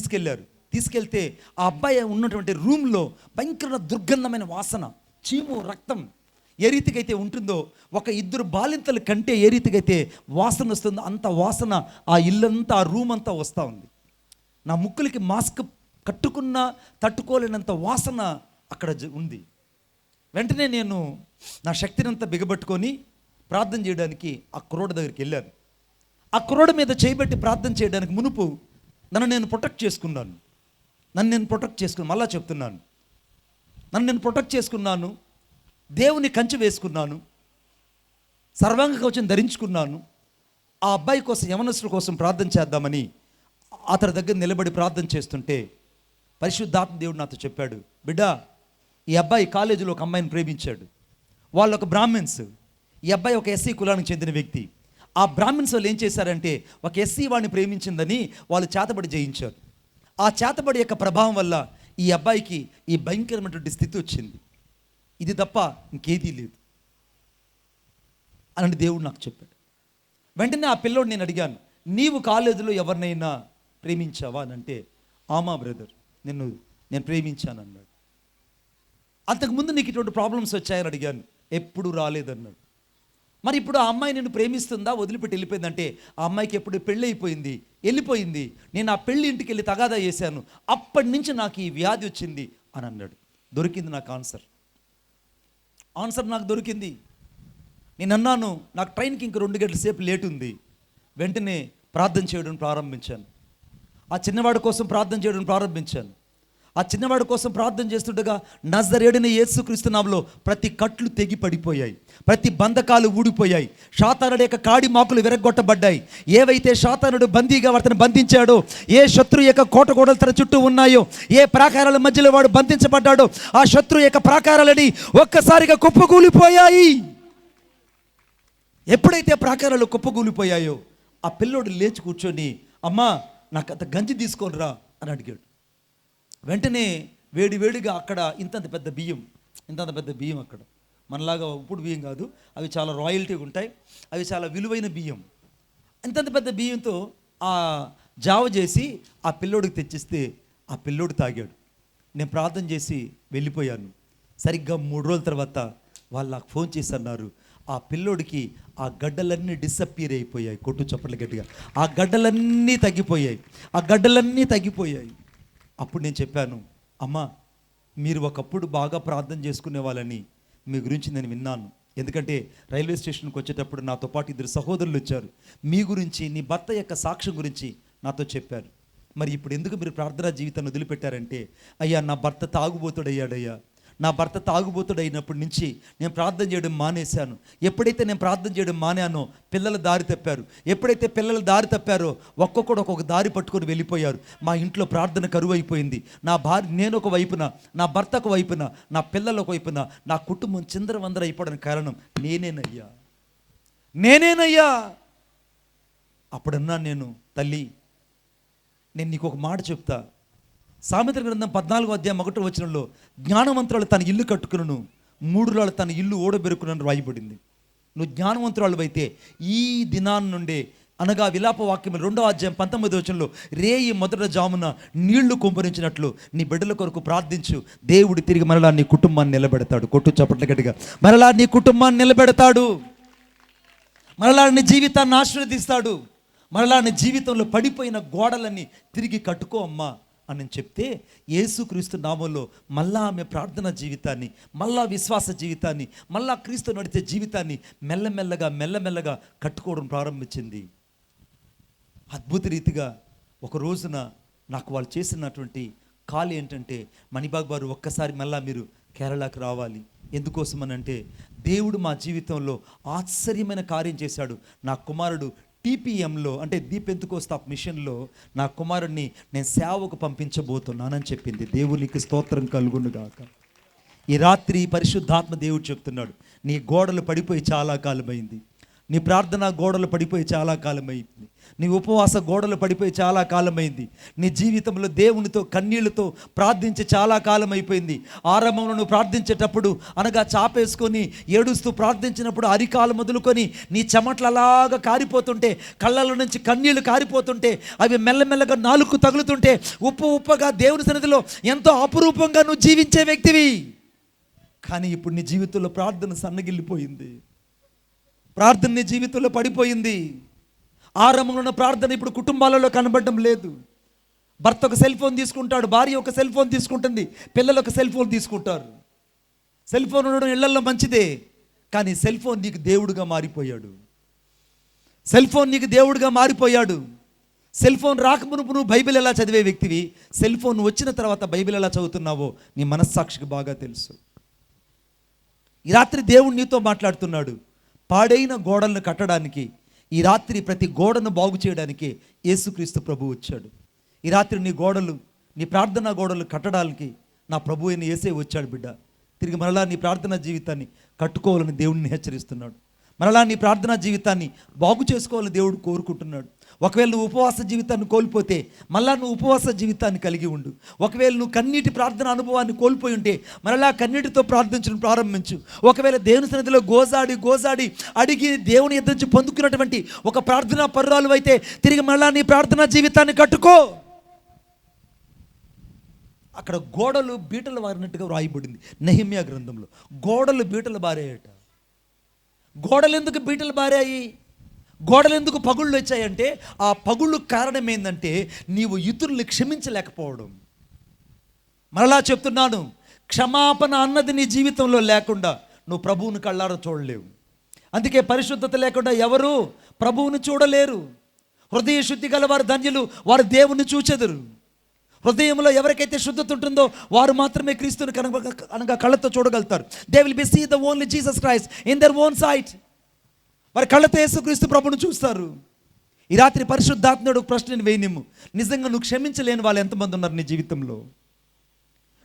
తీసుకెళ్తే ఆ అబ్బాయి ఉన్నటువంటి రూమ్లో భయంకర దుర్గంధమైన వాసన, చీము, రక్తం ఏ రీతికైతే ఉంటుందో, ఒక ఇద్దరు బాలింతల కంటే ఏ రీతికైతే వాసన వస్తుందో అంత వాసన ఆ ఇల్లంతా, ఆ రూమ్ అంతా వస్తూ ఉంది. నా ముక్కులకి మాస్క్ కట్టుకున్నా తట్టుకోలేనంత వాసన అక్కడ ఉంది. వెంటనే నేను నా శక్తినంతా బిగబట్టుకొని ప్రార్థన చేయడానికి ఆ కుర్రోడి దగ్గరికి వెళ్ళాను. ఆ కుర్రోడి మీద చేయబెట్టి ప్రార్థన చేయడానికి మునుపు నన్ను నేను ప్రొటెక్ట్ చేసుకున్నాను. మళ్ళా చెప్తున్నాను, నన్ను నేను ప్రొటెక్ట్ చేసుకున్నాను. దేవుని కంచె వేసుకున్నాను. సర్వాంగ కవచం ధరించుకున్నాను. ఆ అబ్బాయి కోసం, యవనస్తుల కోసం ప్రార్థన చేద్దామని అతని దగ్గర నిలబడి ప్రార్థన చేస్తుంటే పరిశుద్ధాత్మ దేవుడు నాతో చెప్పాడు, బిడ్డా, ఈ అబ్బాయి కాలేజీలో ఒక అమ్మాయిని ప్రేమించాడు. వాళ్ళు ఒక బ్రాహ్మిన్స్, ఈ అబ్బాయి ఒక ఎస్సీ కులానికి చెందిన వ్యక్తి. ఆ బ్రాహ్మిన్స్ వాళ్ళు ఏం చేశారంటే, ఒక ఎస్సీ వాడిని ప్రేమించిందని వాళ్ళు చేతబడి చేయించారు. ఆ చేతబడి యొక్క ప్రభావం వల్ల ఈ అబ్బాయికి ఈ భయంకరమైనటువంటి స్థితి వచ్చింది. ఇది తప్ప ఇంకేదీ లేదు అని దేవుడు నాకు చెప్పాడు. వెంటనే ఆ పిల్లోడు నేను అడిగాను, నీవు కాలేజీలో ఎవరినైనా ప్రేమించావా అని అంటే, ఆమా బ్రదర్, నేను ప్రేమించాను అన్నాడు. అంతకుముందు నీకు ఇటువంటి ప్రాబ్లమ్స్ వచ్చాయని అడిగాను. ఎప్పుడు రాలేదన్నాడు. మరి ఇప్పుడు ఆ అమ్మాయి నేను ప్రేమిస్తుందా, వదిలిపెట్టి వెళ్ళిపోయిందంటే, ఆ అమ్మాయికి ఎప్పుడు పెళ్ళి అయిపోయింది, వెళ్ళిపోయింది. నేను ఆ పెళ్ళి ఇంటికి వెళ్ళి తగాదా చేశాను, అప్పటి నుంచి నాకు ఈ వ్యాధి వచ్చింది అని అన్నాడు. దొరికింది నాకు ఆన్సర్. ఆన్సర్ నాకు దొరికింది. నేను అన్నాను, నాకు ట్రైన్కి ఇంక 2 గంటల సేపు లేట్ ఉంది. వెంటనే ప్రార్థన చేయడం ప్రారంభించాను. ఆ చిన్నవాడి కోసం ప్రార్థన చేయడం ప్రారంభించాను. ఆ చిన్నవాడి కోసం ప్రార్థన చేస్తుండగా నజరేయుడైన యేసుక్రీస్తు నామములో ప్రతి కట్లు తెగి పడిపోయాయి, ప్రతి బంధకాలు ఊడిపోయాయి, సాతానుడి యొక్క కాడి మాకులు విరగొట్టబడ్డాయి. ఏవైతే సాతానుడు బందీగా వాటిని బంధించాడో, ఏ శత్రు యొక్క కోటగోడలు తన చుట్టూ ఉన్నాయో, ఏ ప్రాకారాల మధ్యలో వాడు బంధించబడ్డాడో, ఆ శత్రు యొక్క ప్రాకారాలని ఒక్కసారిగా కుప్పకూలిపోయాయి. ఎప్పుడైతే ప్రాకారాలు కుప్పకూలిపోయాయో ఆ పిల్లోడు లేచి కూర్చొని, అమ్మా నాకు అంత గంజి తీసుకొని రా అని అడిగాడు. వెంటనే వేడివేడిగా అక్కడ ఇంతంత పెద్ద బియ్యం అక్కడ మనలాగా ఉప్పుడు బియ్యం కాదు, అవి చాలా రాయల్టీగా ఉంటాయి, అవి చాలా విలువైన బియ్యం. ఇంతంత పెద్ద బియ్యంతో ఆ జావ చేసి ఆ పిల్లోడికి తెచ్చిస్తే ఆ పిల్లోడు తాగాడు. నేను ప్రార్థన చేసి వెళ్ళిపోయాను. సరిగ్గా 3 రోజుల తర్వాత వాళ్ళు నాకు ఫోన్ చేసి అన్నారు, ఆ పిల్లోడికి ఆ గడ్డలన్నీ డిసప్పియర్ అయిపోయాయి. కొట్టు చప్పట్లు గట్టిగా. ఆ గడ్డలన్నీ తగ్గిపోయాయి. అప్పుడు నేను చెప్పాను, అమ్మా మీరు ఒకప్పుడు బాగా ప్రార్థన చేసుకునే వాళ్ళని మీ గురించి నేను విన్నాను. ఎందుకంటే రైల్వే స్టేషన్కి వచ్చేటప్పుడు నాతో పాటు 2 సహోదరులు వచ్చారు. మీ గురించి, నీ భర్త యొక్క సాక్ష్యం గురించి నాతో చెప్పారు. మరి ఇప్పుడు ఎందుకు మీరు ప్రార్థనా జీవితాన్ని వదిలిపెట్టారంటే, అయ్యా నా భర్త తాగుబోతుడయ్యాడయ్యా, నా భర్త తాగుబోతుడైనప్పటి నుంచి నేను ప్రార్థన చేయడం మానేశాను. ఎప్పుడైతే నేను ప్రార్థన చేయడం మానానో పిల్లలు దారి తప్పారు. ఎప్పుడైతే పిల్లలు దారి తప్పారో ఒక్కొక్కడు ఒక్కొక్క దారి పట్టుకొని వెళ్ళిపోయారు. మా ఇంట్లో ప్రార్థన కరువు అయిపోయింది. నా భార్య, నేను ఒక వైపున, నా భర్త ఒక వైపున, నా పిల్లలు ఒక వైపున, నా కుటుంబం చిందరవందర అయిపోవడానికి కారణం నేనేనయ్యా. అప్పుడన్నా నేను, తల్లి నేను నీకు ఒక మాట చెప్తా. సామెతల గ్రంథం 14వ అధ్యాయం 1వ వచనంలో జ్ఞానవంతురాలు తన ఇల్లు కట్టుకును, మూఢురాలు తన ఇల్లు ఓడబెరుకునని రాయబడింది. నువ్వు జ్ఞానవంతురాలు అయితే ఈ దినాన్ని నుండే, అనగా విలాప వాక్యం 2వ అధ్యాయం 19వ వచనంలో, రేయి మొదట జామున నీళ్లు కుంభరించినట్లు నీ బిడ్డల కొరకు ప్రార్థించు, దేవుడు తిరిగి మరలా నీ కుటుంబాన్ని నిలబెడతాడు. కొట్టు చప్పట్ల గట్టిగా. మరలా నీ కుటుంబాన్ని నిలబెడతాడు, మరలా నీ జీవితాన్ని ఆశీర్వదిస్తాడు, మరలా నీ జీవితంలో పడిపోయిన గోడలన్నీ తిరిగి కట్టుకో అమ్మా అని నేను చెప్తే, యేసుక్రీస్తు నామంలో మళ్ళా ఆమె ప్రార్థన జీవితాన్ని, మళ్ళా విశ్వాస జీవితాన్ని, మళ్ళా క్రీస్తు నడిచే జీవితాన్ని మెల్లమెల్లగా కట్టుకోవడం ప్రారంభించింది. అద్భుత రీతిగా ఒక రోజున నాకు వాళ్ళు చేసినటువంటి కాల్ ఏంటంటే, మణిబాగ్ గారు ఒక్కసారి మళ్ళా మీరు కేరళకు రావాలి. ఎందుకోసమనంటే దేవుడు మా జీవితంలో ఆశ్చర్యమైన కార్యం చేశాడు. నా కుమారుడు టీపీఎంలో, అంటే ది పెంతెకోస్త్ ఆఫ్ మిషన్లో నా కుమారుడిని నేను సేవకు పంపించబోతున్నానని చెప్పింది. దేవునికి స్తోత్రం కలుగును గాక. ఈ రాత్రి పరిశుద్ధాత్మ దేవుడు చెప్తున్నాడు, నీ గోడలు పడిపోయి చాలా కాలమైంది, నీ ప్రార్థన గోడలు పడిపోయి చాలా కాలమైంది, నీ ఉపవాస గోడలు పడిపోయి చాలా కాలమైంది, నీ జీవితంలో దేవునితో కన్నీళ్లతో ప్రార్థించి చాలా కాలం అయిపోయింది. ఆరంభంలో నువ్వు ప్రార్థించేటప్పుడు, అనగా చాపేసుకొని ఏడుస్తూ ప్రార్థించినప్పుడు అరికాలు మొదలుకొని నీ చెమట్లు అలాగా కారిపోతుంటే, కళ్ళలో నుంచి కన్నీళ్లు కారిపోతుంటే, అవి మెల్లమెల్లగా నాలుగు తగులుతుంటే, ఉప్పగా దేవుని సన్నిధిలో ఎంతో అపురూపంగా నువ్వు జీవించే వ్యక్తివి. కానీ ఇప్పుడు నీ జీవితంలో ప్రార్థన సన్నగిల్లిపోయింది, ప్రార్థన నీ జీవితంలో పడిపోయింది. ఆరంభంలో ఉన్న ప్రార్థన ఇప్పుడు కుటుంబాలలో కనబడడం లేదు. భర్త ఒక సెల్ ఫోన్ తీసుకుంటాడు, భార్య ఒక సెల్ ఫోన్ తీసుకుంటుంది, పిల్లలు ఒక సెల్ ఫోన్ తీసుకుంటారు. సెల్ ఫోన్ ఉండడం ఇళ్లలో మంచిదే, కానీ సెల్ ఫోన్ నీకు దేవుడుగా మారిపోయాడు. సెల్ ఫోన్ నీకు దేవుడుగా మారిపోయాడు. సెల్ ఫోన్ రాకమునుపు నువ్వు బైబిల్ ఎలా చదివే వ్యక్తివి, సెల్ ఫోన్ వచ్చిన తర్వాత బైబిల్ ఎలా చదువుతున్నావో నీ మనస్సాక్షికి బాగా తెలుసు. ఈ రాత్రి దేవుడు నీతో మాట్లాడుతున్నాడు. పాడైన గోడలను కట్టడానికి, ఈ రాత్రి ప్రతి గోడను బాగు చేయడానికి యేసుక్రీస్తు ప్రభు వచ్చాడు. ఈ రాత్రి నీ గోడలు, నీ ప్రార్థనా గోడలు కట్టడానికి నా ప్రభు అయిన యేసే వచ్చాడు. బిడ్డ, తిరిగి మరలా నీ ప్రార్థనా జీవితాన్ని కట్టుకోవాలని దేవుడిని హెచ్చరిస్తున్నాడు. మరలా నీ ప్రార్థనా జీవితాన్ని బాగు చేసుకోవాలని దేవుడు కోరుకుంటున్నాడు. ఒకవేళ నువ్వు ఉపవాస జీవితాన్ని కోల్పోతే మళ్ళా నువ్వు ఉపవాస జీవితాన్ని కలిగి ఉండు. ఒకవేళ నువ్వు కన్నీటి ప్రార్థన అనుభవాన్ని కోల్పోయి ఉంటే మరలా కన్నీటితో ప్రార్థించడం ప్రారంభించు. ఒకవేళ దేవుని సన్నిధిలో గోజాడి అడిగి దేవుని యొద్ద నుంచి పొందుకున్నటువంటి ఒక ప్రార్థనా పరురాలు అయితే తిరిగి మరలా నీ ప్రార్థనా జీవితాన్ని కట్టుకో. అక్కడ గోడలు బీటలు బారినట్టుగా వ్రాయబడింది నెహెమ్యా గ్రంథంలో. గోడలు బీటలు బారాయట. గోడలు ఎందుకు బీటలు బారాయి, గోడలు ఎందుకు పగుళ్ళు వచ్చాయంటే, ఆ పగుళ్ళు కారణం ఏంటంటే నీవు ఇతరుల్ని క్షమించలేకపోవడం. మరలా చెప్తున్నాను, క్షమాపణ అన్నది నీ జీవితంలో లేకుండా నువ్వు ప్రభువుని కళ్ళారా చూడలేవు. అందుకే పరిశుద్ధత లేకుండా ఎవరు ప్రభువుని చూడలేరు. హృదయ శుద్ధి గల వారు ధన్యులు, వారు దేవుణ్ణి చూచెదరు. హృదయంలో ఎవరికైతే శుద్ధత ఉంటుందో వారు మాత్రమే క్రీస్తుని అనగా కళ్ళతో చూడగలుగుతారు. They will be see the only Jesus Christ in their own sight. వారి కళ్ళతో యేసుక్రీస్తు ప్రభువును చూస్తారు. ఈ రాత్రి పరిశుద్ధాత్ముడు ప్రశ్నను వేయనిమ్ము. నిజంగా నువ్వు క్షమించలేని వాళ్ళు ఎంతమంది ఉన్నారు నీ జీవితంలో?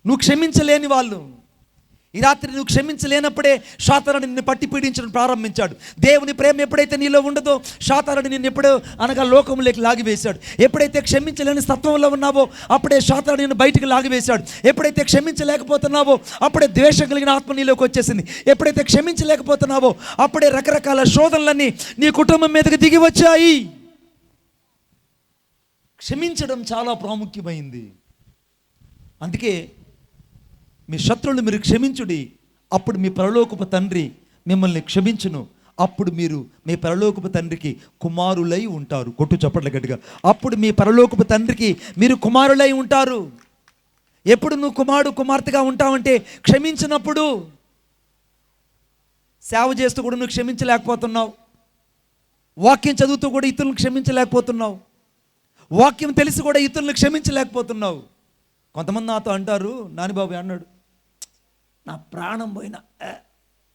నువ్వు క్షమించలేని వాళ్ళు. ఈ రాత్రి నువ్వు క్షమించలేనప్పుడే సాతానుడు నిన్ను పట్టి పీడించడం ప్రారంభించాడు. దేవుని ప్రేమ ఎప్పుడైతే నీలో ఉండదో సాతానుడు నిన్ను ఎప్పుడో అనగా లోకంలోకి లాగివేశాడు. ఎప్పుడైతే క్షమించలేని తత్వంలో ఉన్నావో అప్పుడే సాతానుడు నిన్ను బయటికి లాగివేశాడు. ఎప్పుడైతే క్షమించలేకపోతున్నావో అప్పుడే ద్వేషం కలిగిన ఆత్మ నీలోకి వచ్చేసింది. ఎప్పుడైతే క్షమించలేకపోతున్నావో అప్పుడే రకరకాల శోధనలన్నీ నీ కుటుంబం మీదకి దిగి వచ్చాయి. క్షమించడం చాలా ప్రాముఖ్యమైంది. అందుకే మీ శత్రువులు మీరు క్షమించుడి, అప్పుడు మీ పరలోకపు తండ్రి మిమ్మల్ని క్షమించును. అప్పుడు మీరు మీ పరలోకపు తండ్రికి కుమారులై ఉంటారు. కొట్టు చప్పట్ల గట్టిగా. అప్పుడు మీ పరలోకపు తండ్రికి మీరు కుమారులై ఉంటారు. ఎప్పుడు నువ్వు కుమారుడు కుమార్తెగా ఉంటావంటే క్షమించినప్పుడు. సేవ చేస్తూ కూడా నువ్వు క్షమించలేకపోతున్నావు. వాక్యం చదువుతూ కూడా ఇతరులను క్షమించలేకపోతున్నావు. వాక్యం తెలిసి కూడా ఇతరులను క్షమించలేకపోతున్నావు. కొంతమంది నాతో అంటారు, నానిబాబు అన్నాడు, నా ప్రాణం పోయినా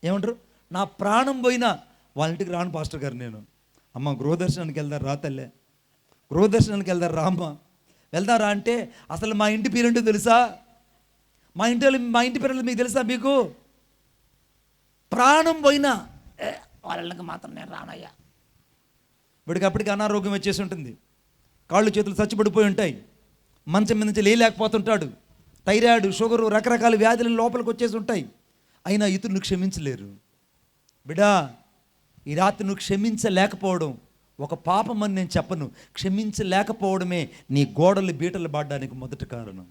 ఏమంటారు, నా ప్రాణం పోయినా వాళ్ళ ఇంటికి రాను పాస్టర్ గారు. నేను అమ్మ గృహదర్శనానికి వెళ్దారు రా తల్లే, గృహదర్శనానికి వెళ్దారు రా అమ్మ. వెళ్దారా అంటే అసలు మా ఇంటి పేరేంటో తెలుసా? మా ఇంటి పేరు మీకు తెలుసా? మీకు ప్రాణం పోయినా వాళ్ళకి మాత్రం నేను రానయ్యా. వీడికి అప్పటికి అనారోగ్యం వచ్చేసి ఉంటుంది, కాళ్ళు చేతులు చచ్చిపడిపోయి ఉంటాయి, మంచం మీద నుంచి లేలేకపోతుంటాడు, థైరాయిడ్ షుగరు రకరకాల వ్యాధులు లోపలికి వచ్చేసి ఉంటాయి. అయినా ఇతరులు క్షమించలేరు. బిడా, ఈ రాత్రి నువ్వు క్షమించలేకపోవడం ఒక పాపం అని నేను చెప్పను. క్షమించలేకపోవడమే నీ గోడలు బీటలు పడడానికి మొదటి కారణం.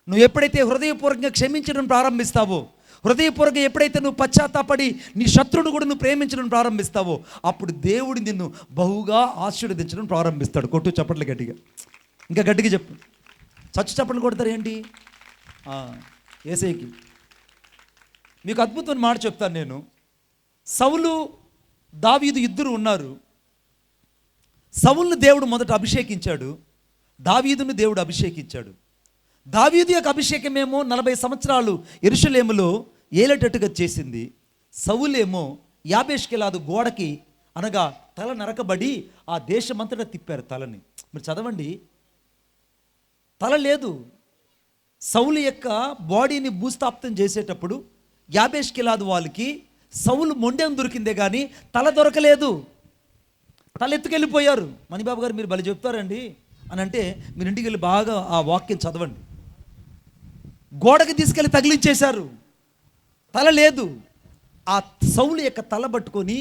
నువ్వు ఎప్పుడైతే హృదయపూర్వకంగా క్షమించడం ప్రారంభిస్తావో, హృదయపూర్వకంగా ఎప్పుడైతే నువ్వు పశ్చాత్తాపడి నీ శత్రువును కూడా నువ్వు ప్రేమించడం ప్రారంభిస్తావో అప్పుడు దేవుడు నిన్ను బహుగా ఆశీర్వదించడం ప్రారంభిస్తాడు. కొట్టు చప్పట్లు గట్టిగా, ఇంకా గట్టిగా చెప్పు. చచ్చు చప్పట్లు కొడతారు ఏంటి? యేసయ్యకి మీకు అద్భుతమైన మాట చెప్తాను నేను. సౌలు దావీదు ఇద్దరు ఉన్నారు. సౌలును దేవుడు మొదట అభిషేకించాడు, దావీదును దేవుడు అభిషేకించాడు. దావీదు యొక్క అభిషేకమేమో 40 సంవత్సరాలు యెరూషలేములో ఏలేటట్టుగా చేసింది. సౌలేమో యాబేష్గిలాదు గోడకి అనగా తల నరకబడి ఆ దేశమంతటా తిప్పారు తలని. మీరు చదవండి, తల లేదు. సౌలు యొక్క బాడీని భూస్థాపితం చేసేటప్పుడు యాబేష్గిలాదు వాళ్ళకి సౌలు మొండెం దొరికిందే కానీ తల దొరకలేదు. తల ఎత్తుకెళ్ళిపోయారు. మణిబాబు గారు మీరు భలే చెప్తారండి అని అంటే మీరు ఇంటికి వెళ్ళి బాగా ఆ వాక్యం చదవండి. గోడకి తీసుకెళ్ళి తగిలించేశారు, తల లేదు. ఆ సౌలు యొక్క తల పట్టుకొని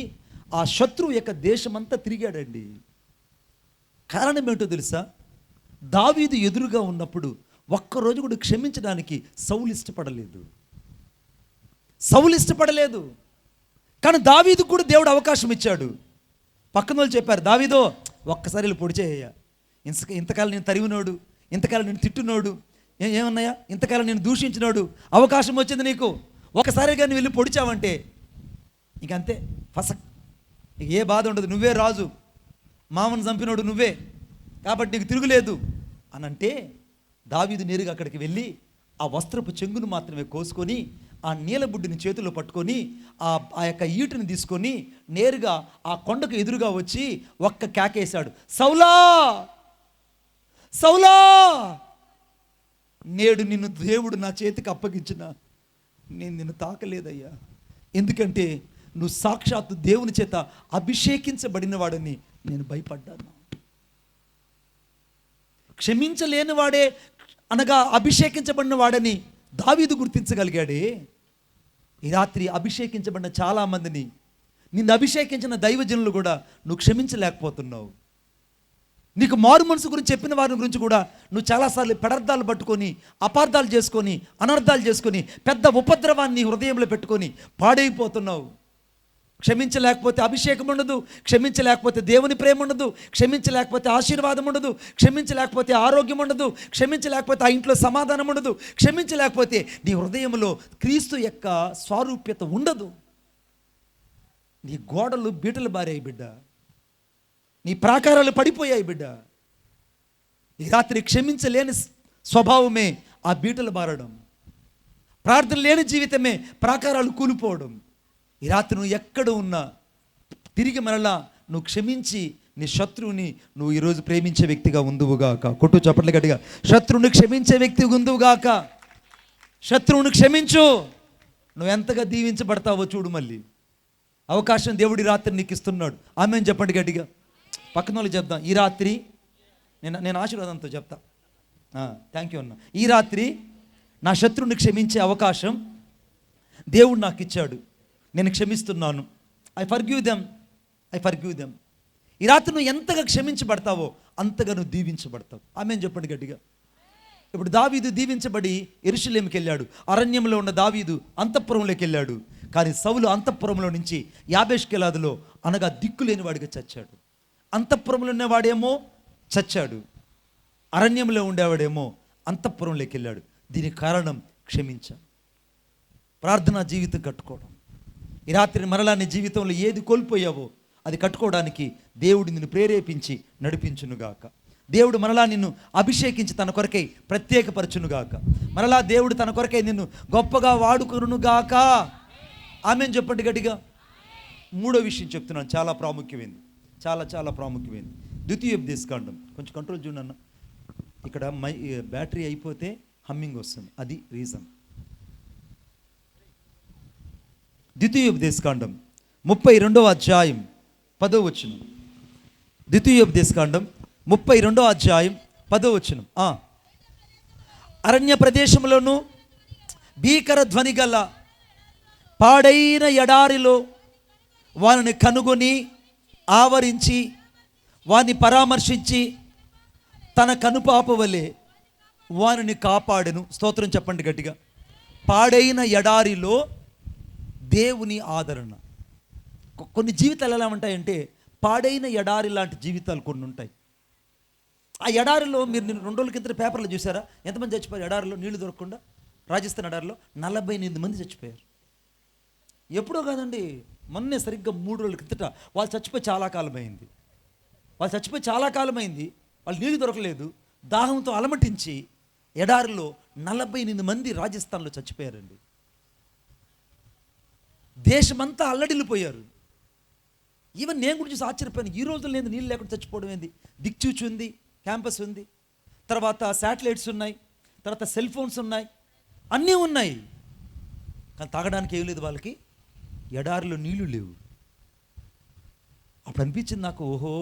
ఆ శత్రువు యొక్క దేశమంతా తిరిగాడండి. కారణం ఏంటో తెలుసా? దావీదు ఎదురుగా ఉన్నప్పుడు ఒక్కరోజు కూడా క్షమించడానికి సౌలు ఇష్టపడలేదు. కానీ దావీదుకు కూడా దేవుడు అవకాశం ఇచ్చాడు. పక్కన వాళ్ళు చెప్పారు, దావీదో ఒక్కసారి వెళ్ళి పొడి చేయ, ఇంతకాలం నేను తరివినోడు, ఇంతకాలం నేను తిట్టునోడు, ఏమన్నాయా ఇంతకాలం నేను దూషించినోడు, అవకాశం వచ్చింది నీకు, ఒకసారిగా నువ్వు వెళ్ళి పొడిచావంటే ఇంకంతే ఫసక్, నీకు ఏ బాధ ఉండదు, నువ్వే రాజు, మామను చంపినోడు నువ్వే కాబట్టి నీకు తిరుగులేదు అని అంటే దావీదు నేరుగా అక్కడికి వెళ్ళి ఆ వస్త్రపు చెంగును మాత్రమే కోసుకొని ఆ నీలబుడ్డిని చేతిలో పట్టుకొని ఆ యొక్క ఈటుని తీసుకొని నేరుగా ఆ కొండకు ఎదురుగా వచ్చి ఒక్క కేకేశాడు, సౌలా సౌలా, నేడు నిన్ను దేవుడు నా చేతికి అప్పగించిన నేను నిన్ను తాకలేదయ్యా, ఎందుకంటే నువ్వు సాక్షాత్తు దేవుని చేత అభిషేకించబడిన వాడని నేను భయపడ్డాను. క్షమించలేని వాడే అనగా అభిషేకించబడిన వాడని దావీదు గుర్తించగలిగాడే. ఈ రాత్రి అభిషేకించబడిన చాలామందిని, నిన్ను అభిషేకించిన దైవజనులు కూడా నువ్వు క్షమించలేకపోతున్నావు. నీకు మారు మనసు గురించి చెప్పిన వారి గురించి కూడా నువ్వు చాలాసార్లు పెడర్థాలు పట్టుకొని అపార్థాలు చేసుకొని అనర్థాలు చేసుకొని పెద్ద ఉపద్రవాన్ని హృదయంలో పెట్టుకొని పాడైపోతున్నావు. క్షమించలేకపోతే అభిషేకం ఉండదు, క్షమించలేకపోతే దేవుని ప్రేమ ఉండదు, క్షమించలేకపోతే ఆశీర్వాదం ఉండదు, క్షమించలేకపోతే ఆరోగ్యం ఉండదు, క్షమించలేకపోతే ఆ ఇంట్లో సమాధానం ఉండదు, క్షమించలేకపోతే నీ హృదయంలో క్రీస్తు యొక్క స్వారూప్యత ఉండదు. నీ గోడలు బీటలు బారాయి బిడ్డ, నీ ప్రాకారాలు పడిపోయాయి బిడ్డ. ఈ రాత్రి క్షమించలేని స్వభావమే ఆ బీటలు బారడం, ప్రార్థన లేని జీవితమే ప్రాకారాలు కూలిపోవడం. ఈ రాత్రి నువ్వు ఎక్కడ ఉన్నా తిరిగి మరలా నువ్వు క్షమించి నీ శత్రువుని నువ్వు ఈరోజు ప్రేమించే వ్యక్తిగా ఉందువుగాక. కొట్టు చప్పట్లు గట్టిగా, శత్రువుని క్షమించే వ్యక్తి ఉందువుగాక. శత్రువుని క్షమించు, నువ్వు ఎంతగా దీవించబడతావో చూడు. మళ్ళీ అవకాశం దేవుడి రాత్రి నీకు ఇస్తున్నాడు. ఆమెను చెప్పండి గట్టిగా. పక్కన వాళ్ళు చెప్దాం, ఈ రాత్రి నేను ఆశీర్వాదంతో చెప్తా. థ్యాంక్ యూ అన్న. ఈ రాత్రి నా శత్రువుని క్షమించే అవకాశం దేవుడు నాకు ఇచ్చాడు. నేను క్షమిస్తున్నాను. I forgive them. ఈ రాత్రి నువ్వు ఎంతగా క్షమించబడతావో అంతగా నువ్వు దీవించబడతావు. ఆమెను చెప్పండి గట్టిగా. ఇప్పుడు దావీదు దీవించబడి యెరూషలేముకి వెళ్ళాడు. అరణ్యంలో ఉన్న దావీదు అంతఃపురంలోకి వెళ్ళాడు. కానీ సౌలు అంతఃపురంలో నుంచి యాబేష్గిలాదులో అనగా దిక్కులేని వాడిగా చచ్చాడు. అంతఃపురంలో ఉన్నవాడేమో చచ్చాడు, అరణ్యంలో ఉండేవాడేమో అంతఃపురంలోకి వెళ్ళాడు. దీనికి కారణం క్షమించాలి. ప్రార్థనా జీవితం కట్టుకోవడం. ఈ రాత్రి మరలా నీ జీవితంలో ఏది కోల్పోయావో అది కట్టుకోవడానికి దేవుడు నిన్ను ప్రేరేపించి నడిపించునుగాక. దేవుడు మరలా నిన్ను అభిషేకించి తన కొరకై ప్రత్యేకపరచునుగాక. మరలా దేవుడు తన కొరకై నిన్ను గొప్పగా వాడుకొనుగాక. ఆమెను చెప్పండి గట్టిగా. మూడో విషయం చెప్తున్నాను, చాలా ప్రాముఖ్యమైనది, చాలా ప్రాముఖ్యమైనది. ద్వితీయోపదేశకాండం. కొంచెం కంట్రోల్ చూడండి అన్న. ఇక్కడ బ్యాటరీ అయిపోతే హమ్మింగ్ వస్తుంది, అది రీజన్. ద్వితీయోపదేశకాండం 32వ అధ్యాయం 10వ వచనం. ద్వితీయోపదేశకాండం 32వ అధ్యాయం 10వ వచనం. అరణ్య ప్రదేశంలోను భీకర ధ్వని గల పాడైన ఎడారిలో వారిని కనుగొని ఆవరించి వారిని పరామర్శించి తన కనుపాప వలె వారిని కాపాడెను. స్తోత్రం చెప్పండి గట్టిగా. పాడైన ఎడారిలో దేవుని ఆదరణ. కొన్ని జీవితాలు ఎలా ఉంటాయంటే పాడైన ఎడారి లాంటి జీవితాలు కొన్ని ఉంటాయి. ఆ ఎడారిలో మీరు 2 రోజుల కింద పేపర్లో చూసారా ఎంతమంది చచ్చిపోయారు ఎడారిలో నీళ్లు దొరకకుండా? రాజస్థాన్ ఎడారిలో 48 మంది చచ్చిపోయారు. ఎప్పుడో కాదండి, మొన్నే సరిగ్గా 3 రోజుల కిందట వాళ్ళు చచ్చిపోయి చాలా కాలమైంది. వాళ్ళు నీళ్ళు దొరకలేదు, దాహంతో అలమటించి ఎడారిలో 48 మంది రాజస్థాన్లో చచ్చిపోయారండి. దేశమంతా అల్లడిల్లిపోయారు. ఈవెన్ నేను కూడా చూసి ఆశ్చర్యపోయాను. ఈ రోజుల్లో లేదు నీళ్ళు లేకుండా చచ్చిపోవడం ఏంది? దిక్చూచి ఉంది, క్యాంపస్ ఉంది, తర్వాత శాటిలైట్స్ ఉన్నాయి, తర్వాత సెల్ ఫోన్స్ ఉన్నాయి, అన్నీ ఉన్నాయి. కానీ తాగడానికి ఏం లేదు వాళ్ళకి. ఎడారిలో నీళ్లు లేవు. అప్పుడు అనిపించింది నాకు, ఓహో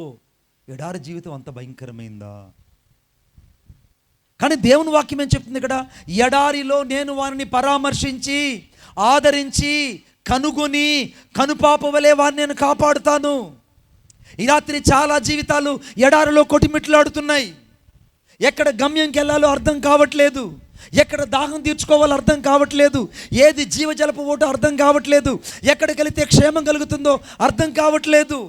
ఎడారి జీవితం అంత భయంకరమైందా. కానీ దేవుని వాక్యం ఏం చెప్తుంది ఇక్కడ? ఎడారిలో నేను వారిని పరామర్శించి ఆదరించి కనుగొని కనుపాప వలె వారిని నేను కాపాడుతాను. ఈ రాత్రి చాలా జీవితాలు ఎడారిలో కొటిమిట్లాడుతున్నాయి. ఎక్కడ గమ్యంకి వెళ్ళాలో అర్థం కావట్లేదు, ఎక్కడ దాహం తీర్చుకోవాలో అర్థం కావట్లేదు, ఏది జీవజలపు ఓటు అర్థం కావట్లేదు, ఎక్కడికి వెళితే క్షేమం కలుగుతుందో అర్థం కావట్లేదు.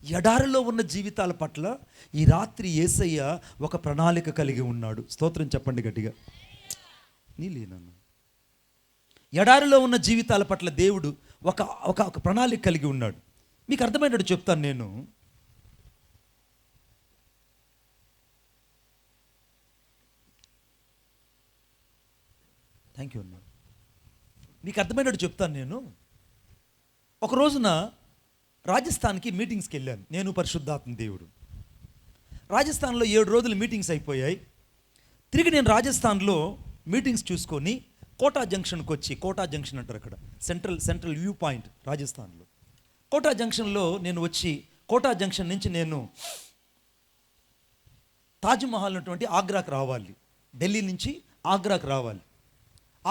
ఎడారిలో ఉన్న జీవితాల పట్ల ఈ రాత్రి యేసయ్య ఒక ప్రణాళిక కలిగి ఉన్నాడు. స్తోత్రం చెప్పండి గట్టిగా. నీలేనన్నా. ఎడారిలో ఉన్న జీవితాల పట్ల దేవుడు ఒక ప్రణాళిక కలిగి ఉన్నాడు. మీకు అర్థమైనట్టు చెప్తాను నేను. థ్యాంక్ యూ అన్నా. మీకు అర్థమైనట్టు చెప్తాను నేను. ఒక రోజున రాజస్థాన్కి మీటింగ్స్కి వెళ్ళాను నేను, పరిశుద్ధాత్మ దేవుడు. రాజస్థాన్లో 7 రోజులు మీటింగ్స్ అయిపోయాయి. తిరిగి నేను రాజస్థాన్లో మీటింగ్స్ చూసుకొని కోటా జంక్షన్కి వచ్చి, కోటా జంక్షన్ అంటారు అక్కడ, సెంట్రల్ వ్యూ పాయింట్ రాజస్థాన్లో. కోటా జంక్షన్లో నేను వచ్చి, కోటా జంక్షన్ నుంచి నేను తాజ్మహల్ ఉన్నటువంటి ఆగ్రాకు రావాలి. ఢిల్లీ నుంచి ఆగ్రాకు రావాలి.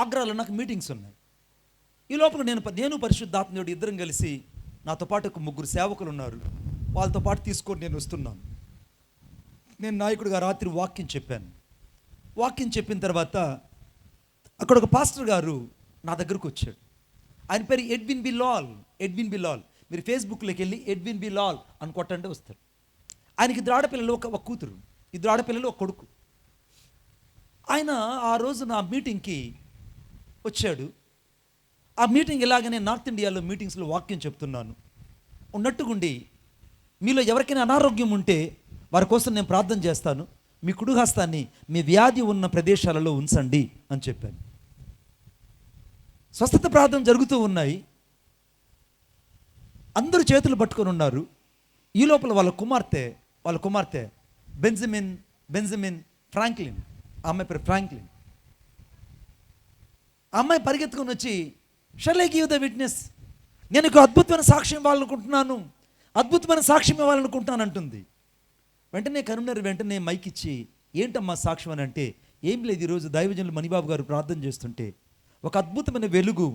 ఆగ్రాలో నాకు మీటింగ్స్ ఉన్నాయి. ఈ లోపల నేను పరిశుద్ధాత్మయుడు ఇద్దరం కలిసి, నాతో పాటు ఒక 3 సేవకులు ఉన్నారు, వాళ్ళతో పాటు తీసుకొని నేను వస్తున్నాను. నేను నాయకుడిగా రాత్రి వాక్యం చెప్పాను. వాక్యం చెప్పిన తర్వాత అక్కడ ఒక పాస్టర్ గారు నా దగ్గరకు వచ్చాడు. ఆయన పేరు ఎడ్విన్ బిలాల్. ఎడ్విన్ బిలాల్. మీరు ఫేస్బుక్లోకి వెళ్ళి ఎడ్విన్ బిలాల్ అని కొట్టంటే వస్తారు. ఆయనకి 2 ఆడపిల్లలు, ఒక కూతురు, 2 ఆడపిల్లలు, ఒక కొడుకు. ఆయన ఆ రోజు నా మీటింగ్కి వచ్చాడు. ఆ మీటింగ్ ఇలాగనే నార్త్ ఇండియాలో మీటింగ్స్లో వాక్యం చెప్తున్నాను. ఉన్నట్టుగుండి మీలో ఎవరికైనా అనారోగ్యం ఉంటే వారి కోసం నేను ప్రార్థన చేస్తాను, మీ కుడి హస్తాన్ని మీ వ్యాధి ఉన్న ప్రదేశాలలో ఉంచండి అని చెప్పాను. స్వస్థత ప్రార్థన జరుగుతూ ఉన్నాయి. అందరూ చేతులు పట్టుకొని ఉన్నారు. ఈ లోపల వాళ్ళ కుమార్తె బెంజమిన్ ఫ్రాంక్లిన్, ఆ అమ్మాయి పేరు ఫ్రాంక్లిన్. ఆ అమ్మాయి పరిగెత్తుకొని వచ్చి, shall I give the witness, నేను ఒక అద్భుతమైన సాక్ష్యం ఇవ్వాలనుకుంటున్నాను అంటుంది. వెంటనే కరుణర్ వెంటనే మైక్ ఇచ్చి, ఏంటమ్మా సాక్ష్యం అని అంటే, ఏం లేదు, ఈరోజు దైవజనులు మణిబాబు గారు ప్రార్థన చేస్తుంటే ఒక అద్భుతమైన వెలుగు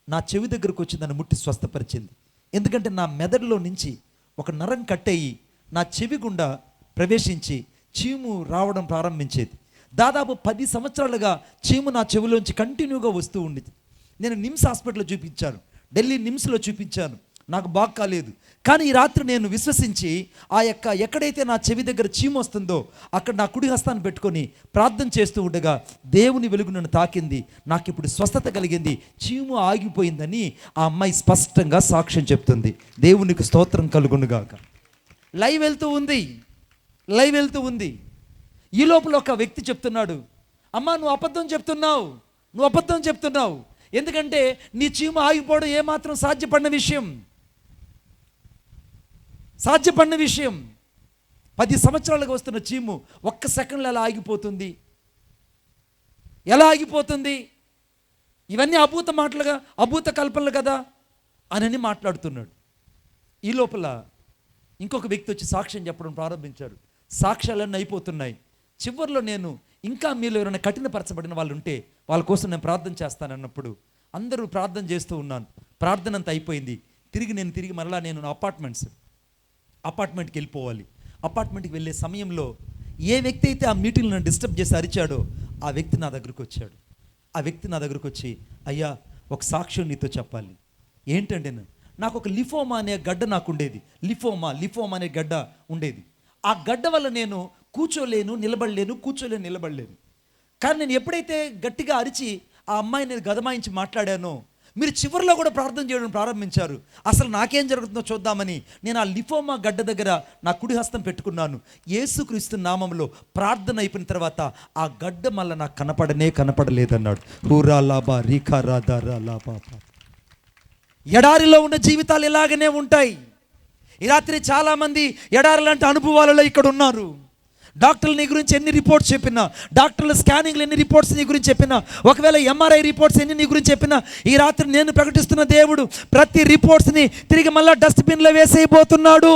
నా చెవి దగ్గరకు వచ్చి నన్ను ముట్టి స్వస్థపరిచింది. ఎందుకంటే నా మెదడులో నుంచి ఒక నరం కట్టయి నా చెవి గుండా ప్రవేశించి చీము రావడం ప్రారంభించేది. దాదాపు 10 సంవత్సరాలుగా చీము నా చెవిలోంచి కంటిన్యూగా వస్తూ ఉండేది. నేను నిమ్స్ హాస్పిటల్లో చూపించాను, ఢిల్లీ నిమ్స్లో చూపించాను, నాకు బాగా కాలేదు. కానీ ఈ రాత్రి నేను విశ్వసించి ఎక్కడైతే నా చెవి దగ్గర చీము వస్తుందో అక్కడ నా కుడి హస్తాన్ని పెట్టుకొని ప్రార్థన చేస్తూ ఉండగా దేవుని వెలుగు నన్ను తాకింది, నాకు ఇప్పుడు స్వస్థత కలిగింది, చీము ఆగిపోయిందని ఆ అమ్మాయి స్పష్టంగా సాక్ష్యం చెప్తుంది. దేవునికి స్తోత్రం కలుగునుగాక. లైవ్ వెళ్తూ ఉంది. ఈ లోపల ఒక వ్యక్తి చెప్తున్నాడు, అమ్మా నువ్వు అబద్ధం చెప్తున్నావు, ఎందుకంటే నీ చీము ఆగిపోవడం ఏమాత్రం సాధ్యపడిన విషయం. 10 సంవత్సరాలుగా వస్తున్న చీము ఒక్క సెకండ్లో ఎలా ఆగిపోతుంది? ఇవన్నీ అభూత కల్పనలు కదా అని మాట్లాడుతున్నాడు. ఈ లోపల ఇంకొక వ్యక్తి వచ్చి సాక్ష్యం చెప్పడం ప్రారంభించారు. సాక్ష్యాలన్నీ అయిపోతున్నాయి. చివరిలో నేను ఇంకా మీలో ఎవరైనా కఠినపరచబడిన వాళ్ళు ఉంటే వాళ్ళ కోసం నేను ప్రార్థన చేస్తానన్నప్పుడు అందరూ ప్రార్థన చేస్తూ ఉన్నాను. ప్రార్థన అంతా అయిపోయింది. తిరిగి మరలా నేను అపార్ట్మెంట్కి వెళ్ళిపోవాలి. అపార్ట్మెంట్కి వెళ్ళే సమయంలో ఏ వ్యక్తి అయితే ఆ మీటింగ్లో నన్ను డిస్టర్బ్ చేసి అరిచాడో ఆ వ్యక్తి నా దగ్గరకు వచ్చాడు. ఆ వ్యక్తి నా దగ్గరకు వచ్చి, అయ్యా ఒక సాక్ష్యం నీతో చెప్పాలి. ఏంటంటే నాకు ఒక లిఫోమా అనే గడ్డ నాకు ఉండేది. లిఫోమా అనే గడ్డ ఉండేది. ఆ గడ్డ వల్ల నేను కూర్చోలేను, నిలబడలేను. కానీ నేను ఎప్పుడైతే గట్టిగా అరిచి ఆ అమ్మాయిని గదమాయించి మాట్లాడానో, మీరు చివరిలో కూడా ప్రార్థన చేయడం ప్రారంభించారు. అసలు నాకేం జరుగుతుందో చూద్దామని నేను ఆ లిఫోమా గడ్డ దగ్గర నా కుడి హస్తం పెట్టుకున్నాను. యేసుక్రీస్తు నామంలో ప్రార్థన అయిపోయిన తర్వాత ఆ గడ్డ మళ్ళీ నాకు కనపడలేదన్నాడు. హూరా లాబా రీఖా రాధా రా లాబా. ఎడారిలో ఉన్న జీవితాలు ఇలాగనే ఉంటాయి. ఈ రాత్రి చాలామంది ఎడారి లాంటి అనుభవాలలో ఇక్కడ ఉన్నారు. డాక్టర్లు నీ గురించి ఎన్ని రిపోర్ట్స్ చెప్పినా, డాక్టర్ల స్కానింగ్లు ఎన్ని రిపోర్ట్స్ నీ గురించి చెప్పినా, ఒకవేళ ఎంఆర్ఐ రిపోర్ట్స్ ఎన్ని నీ గురించి చెప్పినా, ఈ రాత్రి నేను ప్రకటిస్తున్న దేవుడు ప్రతి రిపోర్ట్స్ని తిరిగి మళ్ళీ డస్ట్బిన్లో వేసేయబోతున్నాడు.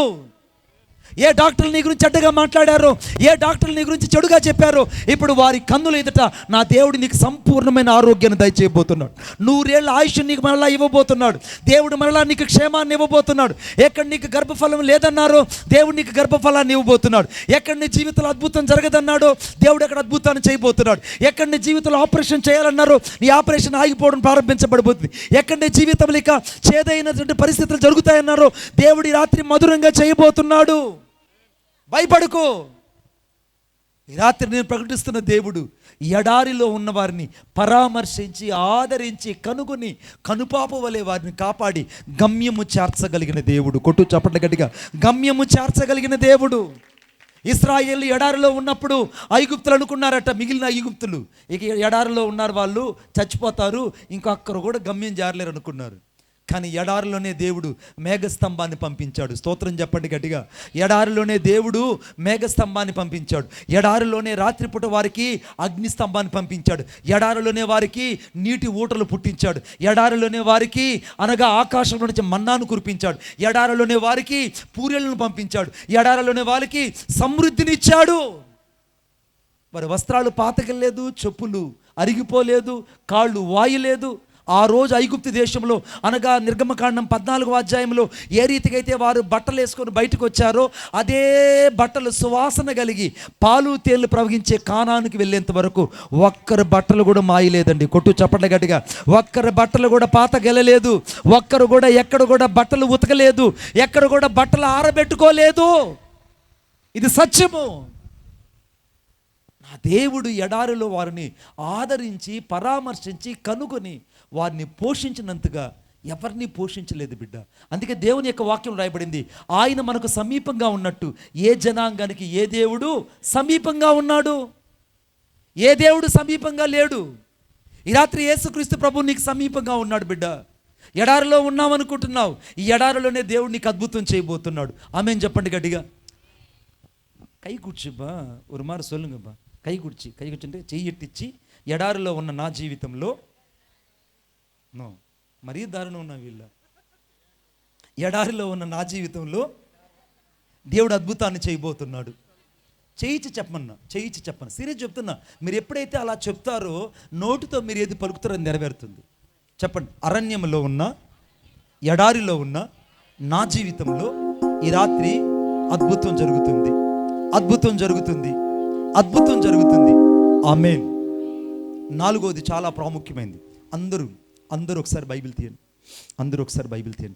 ఏ డాక్టర్లు నీ గురించి చెడ్డగా మాట్లాడారో, ఏ డాక్టర్లు నీ గురించి చెడుగా చెప్పారో, ఇప్పుడు వారి కన్నుల ఎదుట నా దేవుడు నీకు సంపూర్ణమైన ఆరోగ్యాన్ని దయచేయబోతున్నాడు. 100 ఏళ్ల ఆయుష్ నీకు మరలా ఇవ్వబోతున్నాడు. దేవుడు మరలా నీకు క్షేమాన్ని ఇవ్వబోతున్నాడు. ఎక్కడ నీకు గర్భఫలం లేదన్నారో దేవుడు నీకు గర్భఫలాన్ని ఇవ్వబోతున్నాడు. ఎక్కడ నీ జీవితంలో అద్భుతం జరగదన్నాడో దేవుడు అక్కడ అద్భుతాన్ని చేయబోతున్నాడు. ఎక్కడ నీ జీవితంలో ఆపరేషన్ చేయాలన్నారో నీ ఆపరేషన్ ఆగిపోవడం ప్రారంభించబడిపోతుంది. ఎక్కడ నీ జీవితంలో ఇక చేదైనటువంటి పరిస్థితులు జరుగుతాయన్నారో దేవుడు ఈ రాత్రి మధురంగా చేయబోతున్నాడు. భయపడుకో. ఈ రాత్రి నేను ప్రకటిస్తున్న దేవుడు ఎడారిలో ఉన్న వారిని పరామర్శించి ఆదరించి కనుగొని కనుపాప వలె వారిని కాపాడి గమ్యము చేర్చగలిగిన దేవుడు. కొట్టు చప్పట్ల గట్టిగా, గమ్యము చేర్చగలిగిన దేవుడు. ఇశ్రాయేలు ఎడారిలో ఉన్నప్పుడు ఐగుప్తులు అనుకున్నారట, మిగిలిన ఐగుప్తులు ఇక ఎడారిలో ఉన్నారు, వాళ్ళు చచ్చిపోతారు, ఇంకొక్కరు కూడా గమ్యం చేరలేరు అనుకున్నారు. కానీ ఎడారిలోనే దేవుడు మేఘస్తంభాన్ని పంపించాడు. స్తోత్రం చెప్పండి గట్టిగా. ఎడారిలోనే దేవుడు మేఘస్తంభాన్ని పంపించాడు. ఎడారిలోనే రాత్రిపూట వారికి అగ్నిస్తంభాన్ని పంపించాడు. ఎడారిలోనే వారికి నీటి ఊటలు పుట్టించాడు. ఎడారిలోనే వారికి అనగా ఆకాశంలో నుంచి మన్నాను కురిపించాడు. ఎడారిలోనే వారికి పూరెలను పంపించాడు. ఎడారిలోనే వారికి సమృద్ధినిచ్చాడు. వారి వస్త్రాలు పాతకెళ్ళలేదు, చెప్పులు అరిగిపోలేదు, కాళ్ళు వాయలేదు. ఆ రోజు ఐగుప్తు దేశంలో అనగా నిర్గమకాండం 14వ అధ్యాయంలో ఏ రీతిగా అయితే వారు బట్టలు వేసుకొని బయటకు వచ్చారో అదే బట్టలు సువాసన కలిగి పాలు తేళ్లు ప్రవహించే కానానికి వెళ్ళేంత వరకు ఒక్కరు బట్టలు కూడా మాయలేదండి. కొట్టు చప్పట్ల గట్టిగా. ఒక్కరు బట్టలు కూడా పాత గెలలేదు. ఒక్కరు కూడా ఎక్కడ కూడా బట్టలు ఉతకలేదు. ఎక్కడ కూడా బట్టలు ఆరబెట్టుకోలేదు. ఇది సత్యము. నా దేవుడు ఎడారిలో వారిని ఆదరించి పరామర్శించి కనుగొని వారిని పోషించినంతగా ఎవరిని పోషించలేదు బిడ్డ. అందుకే దేవుని యొక్క వాక్యం రాయబడింది, ఆయన మనకు సమీపంగా ఉన్నట్టు ఏ జనాంగానికి ఏ దేవుడు సమీపంగా ఉన్నాడు? ఏ దేవుడు సమీపంగా లేడు. ఈ రాత్రి యేసుక్రీస్తు ప్రభు నీకు సమీపంగా ఉన్నాడు బిడ్డ. ఎడారిలో ఉన్నామనుకుంటున్నావు, ఈ ఎడారిలోనే దేవుడు నీకు అద్భుతం చేయబోతున్నాడు. ఆమేన్ చెప్పండి గట్టిగా. కై కూర్చుబా ஒரு மாதிரி சொல்லுங்கబ్బా. కై కూర్చుంటే చెయ్యి ఎట్టించి, ఎడారిలో ఉన్న నా జీవితంలో మరీ దారుణం ఉన్న వీళ్ళ ఎడారిలో ఉన్న నా జీవితంలో దేవుడు అద్భుతాన్ని చేయబోతున్నాడు. చేయించి చెప్పను. సీరియస్ చెప్తున్నా. మీరు ఎప్పుడైతే అలా చెప్తారో నోటితో మీరు ఏది పలుకుతారో అది నెరవేరుతుంది. చెప్పండి. అరణ్యంలో ఉన్న ఎడారిలో ఉన్న నా జీవితంలో ఈ రాత్రి అద్భుతం జరుగుతుంది. ఆమేన్. 4వది చాలా ప్రాముఖ్యమైనది. అందరూ ఒకసారి బైబిల్ తీయండి.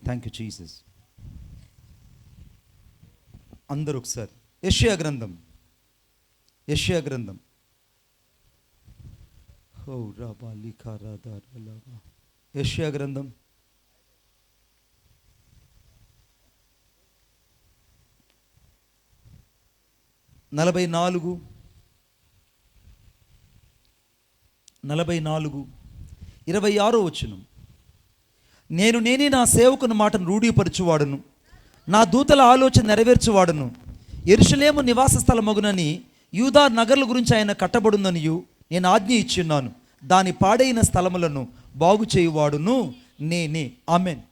Thank you Jesus. అందరూ ఒకసారి యెషయా గ్రంథం యెషయా గ్రంథం 44 26వ వచనం. నేనే నా సేవకుని మాటను రూఢీపరచువాడును, నా దూతల ఆలోచన నెరవేర్చువాడును. యెరూషలేము నివాస స్థలమగునని యూదా నగర్ల గురించి ఆయన కట్టబడుననియు నేను ఆజ్ఞ ఇచ్చున్నాను. దాని పాడైన స్థలములను బాగు చేయువాడును నేనే. ఆమేన్.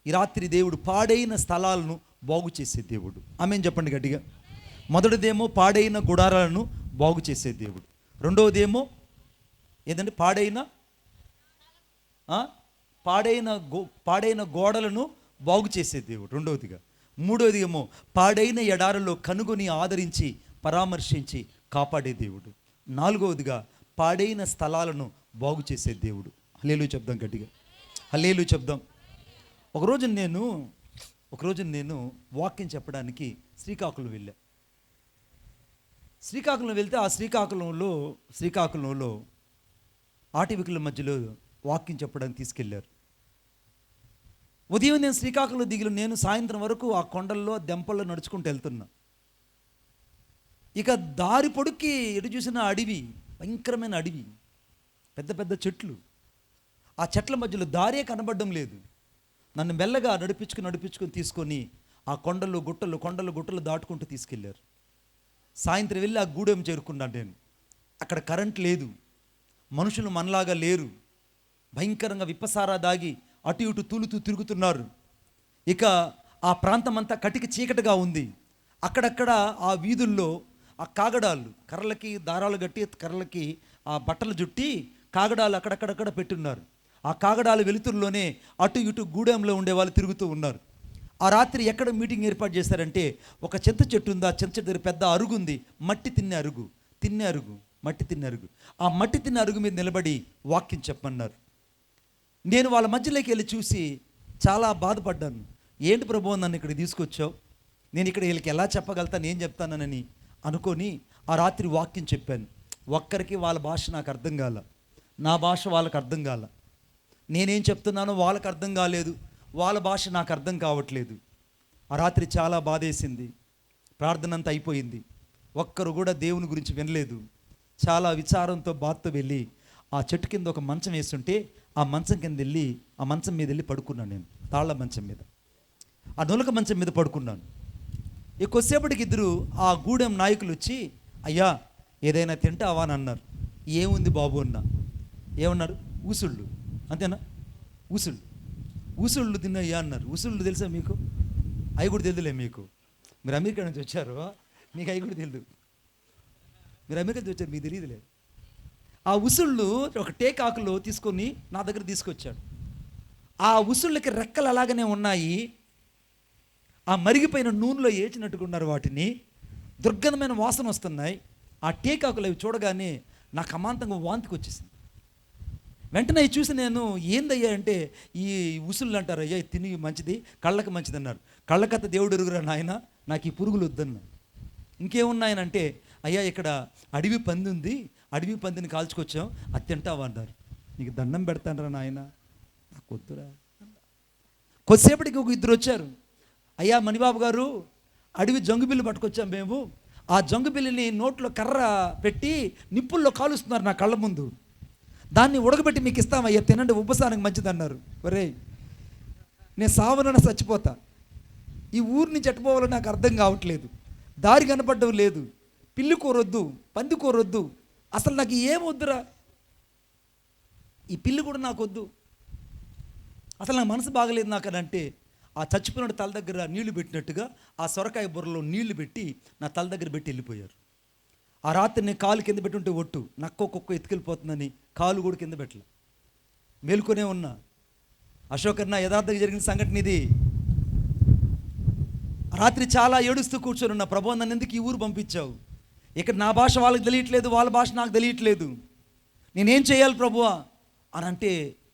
ఈ రాత్రి దేవుడు పాడైన స్థలాలను బాగు చేసే దేవుడు. ఆమేన్ చెప్పండి గట్టిగా. మొదటిదేమో పాడైన గుడారాలను బాగు చేసే దేవుడు. రెండవదేమో ఏదంటే పాడైన గోడలను బాగు చేసే దేవుడు రెండవదిగా. మూడవది ఏమో పాడైన ఎడారిలో కనుగొని ఆదరించి పరామర్శించి కాపాడే దేవుడు. నాలుగవదిగా పాడైన స్థలాలను బాగు చేసే దేవుడు. హల్లెలూయా చెప్దాం గట్టిగా. హల్లెలూయా చెప్దాం. ఒకరోజు నేను వాక్యం చెప్పడానికి శ్రీకాకుళం వెళ్ళా. శ్రీకాకుళం వెళ్తే ఆ శ్రీకాకుళంలో ఆటవికుల మధ్యలో వాక్యం చెప్పడానికి తీసుకెళ్లారు. ఉదయం నేను శ్రీకాకుళం దిగిన నేను సాయంత్రం వరకు ఆ కొండల్లో దెంపల్లో నడుచుకుంటూ వెళ్తున్నా. ఇక దారి పొడుక్కి ఎటు చూసిన అడవి, భయంకరమైన అడవి, పెద్ద పెద్ద చెట్లు. ఆ చెట్ల మధ్యలో దారే కనబడడం లేదు. నన్ను మెల్లగా నడిపించుకొని తీసుకొని ఆ కొండలు గుట్టలు దాటుకుంటూ తీసుకెళ్లారు. సాయంత్రం వెళ్ళి ఆ గూడెం చేరుకున్నాను నేను. అక్కడ కరెంట్ లేదు, మనుషులు మనలాగా లేరు, భయంకరంగా విప్పసారా దాగి అటు ఇటు తూలుతూ తిరుగుతున్నారు. ఇక ఆ ప్రాంతం అంతా కటికి చీకటిగా ఉంది. అక్కడక్కడ ఆ వీధుల్లో ఆ కాగడాలు, కర్రలకి దారాలు కట్టి కర్రలకి ఆ బట్టలు జుట్టి కాగడాలు అక్కడక్కడక్కడ పెట్టున్నారు. ఆ కాగడాలు వెలుతురులోనే అటు ఇటు గూడెంలో ఉండే వాళ్ళు తిరుగుతూ ఉన్నారు. ఆ రాత్రి ఎక్కడ మీటింగ్ ఏర్పాటు చేశారంటే ఒక చింత చెట్టు ఉంది. ఆ చింత చెట్టు దగ్గర పెద్ద అరుగు ఉంది, మట్టి తిన్నే అరుగు. ఆ మట్టి తిన్న అరుగు మీద నిలబడి వాక్యం చెప్పమన్నారు. నేను వాళ్ళ మధ్యలోకి వెళ్ళి చూసి చాలా బాధపడ్డాను. ఏంటి ప్రభు నన్ను ఇక్కడికి తీసుకొచ్చావు, నేను ఇక్కడ వీళ్ళకి ఎలా చెప్పగలుగుతాను, ఏం చెప్తానని అనుకొని ఆ రాత్రి వాక్యం చెప్పాను. ఒక్కరికి వాళ్ళ భాష నాకు అర్థం కాల, నా భాష వాళ్ళకి అర్థం కాల. నేనేం చెప్తున్నానో వాళ్ళకి అర్థం కాలేదు, వాళ్ళ భాష నాకు అర్థం కావట్లేదు. ఆ రాత్రి చాలా బాధేసింది. ప్రార్థన అంతా అయిపోయింది, ఒక్కరు కూడా దేవుని గురించి వినలేదు. చాలా విచారంతో బాధతో వెళ్ళి ఆ చెట్టు కింద ఒక మంచం వేస్తుంటే ఆ మంచం కింద వెళ్ళి ఆ మంచం మీద వెళ్ళి పడుకున్నాను. నేను తాళ్ళ మంచం మీద, ఆ నులక మంచం మీద పడుకున్నాను. కొద్దిసేపటికి ఇద్దరు ఆ గూడెం నాయకులు వచ్చి, అయ్యా ఏదైనా తింటావా అని అన్నారు. ఏముంది బాబు అన్నా. ఏమన్నారు? ఊసుళ్ళు, అంతేనా? ఊసుళ్ళు తిన్నాయ్యా అన్నారు. ఊసుళ్ళు తెలుసా మీకు? అవి కూడా తెలియదులే మీకు. మీరు అమెరికా నుంచి వచ్చారు, మీకు అవి కూడా తెలియదు. మీరు అమెరికా నుంచి వచ్చారు, మీకు తెలియదులే. ఆ ఉసుళ్ళు ఒక టేకాకులు తీసుకొని నా దగ్గర తీసుకొచ్చాడు. ఆ ఉసుళ్ళకి రెక్కలు అలాగనే ఉన్నాయి. ఆ మరిగిపోయిన నూనెలో ఏచినట్టుకున్నారు వాటిని. దుర్గంధమైన వాసన వస్తున్నాయి. ఆ టేకాకులు అవి చూడగానే నాకు అమాంతంగా వాంతికి వచ్చేసింది. వెంటనే చూసి నేను ఏందయ్యా అంటే, ఈ ఉసుళ్ళు అంటారు అయ్యా తిని మంచిది, కళ్ళకి మంచిది అన్నారు. కళ్ళకత్త దేవుడు ఎరుగురా నాయన, నాకు ఈ పురుగులు వద్దన్నా. ఇంకేమున్నాయనంటే, అయ్యా ఇక్కడ అడవి పంది ఉంది, అడవి పందిని కాల్చుకొచ్చాం, అది తింటావా అన్నారు. నీకు దండం పెడతానరా నాయన, నాకు వద్దురా. కొద్దిసేపటికి ఒక ఇద్దరు వచ్చారు. అయ్యా మణిబాబు గారు, అడవి జంగుబిల్లు పట్టుకొచ్చాం మేము, ఆ జంగుబిల్లిని నోట్లో కర్ర పెట్టి నిప్పుల్లో కాలుస్తున్నారు నా కళ్ళ ముందు, దాన్ని ఉడకబెట్టి మీకు ఇస్తామయ్యా తినండి, ఉపసానికి మంచిది అన్నారు. ఒరేయ్, నేను సావనన్నా చచ్చిపోతా, ఈ ఊరి నుంచి ఎట్టుపోవాలో నాకు అర్థం కావట్లేదు, దారి కనపడడం లేదు, పిల్లి కూరొద్దు, పంది కూరొద్దు, అసలు నాకు ఏమొద్దురా, ఈ పిల్లి కూడా నాకు వద్దు, అసలు నా మనసు బాగలేదు నాకు అని అంటే, ఆ చచ్చిపోయిన తల దగ్గర నీళ్లు పెట్టినట్టుగా ఆ సొరకాయ బుర్రలో నీళ్లు పెట్టి నా తల దగ్గర పెట్టి వెళ్ళిపోయారు. ఆ రాత్రి నేను కాలు కింద పెట్టుంటే ఒట్టు నక్కొక్క ఎత్తుకెళ్ళిపోతుందని కాలు కూడా కింద పెట్టలే, మేలుకొనే ఉన్నా. అశోకర్, యథార్థంగా జరిగిన సంఘటన ఇది. రాత్రి చాలా ఏడుస్తూ కూర్చొని ఉన్నా, ప్రభు నన్ను ఎందుకు ఈ ఊరు పంపించావు, ఇక్కడ నా భాష వాళ్ళకి తెలియట్లేదు, వాళ్ళ భాష నాకు తెలియట్లేదు, నేనేం చేయాలి ప్రభువా అని అంటే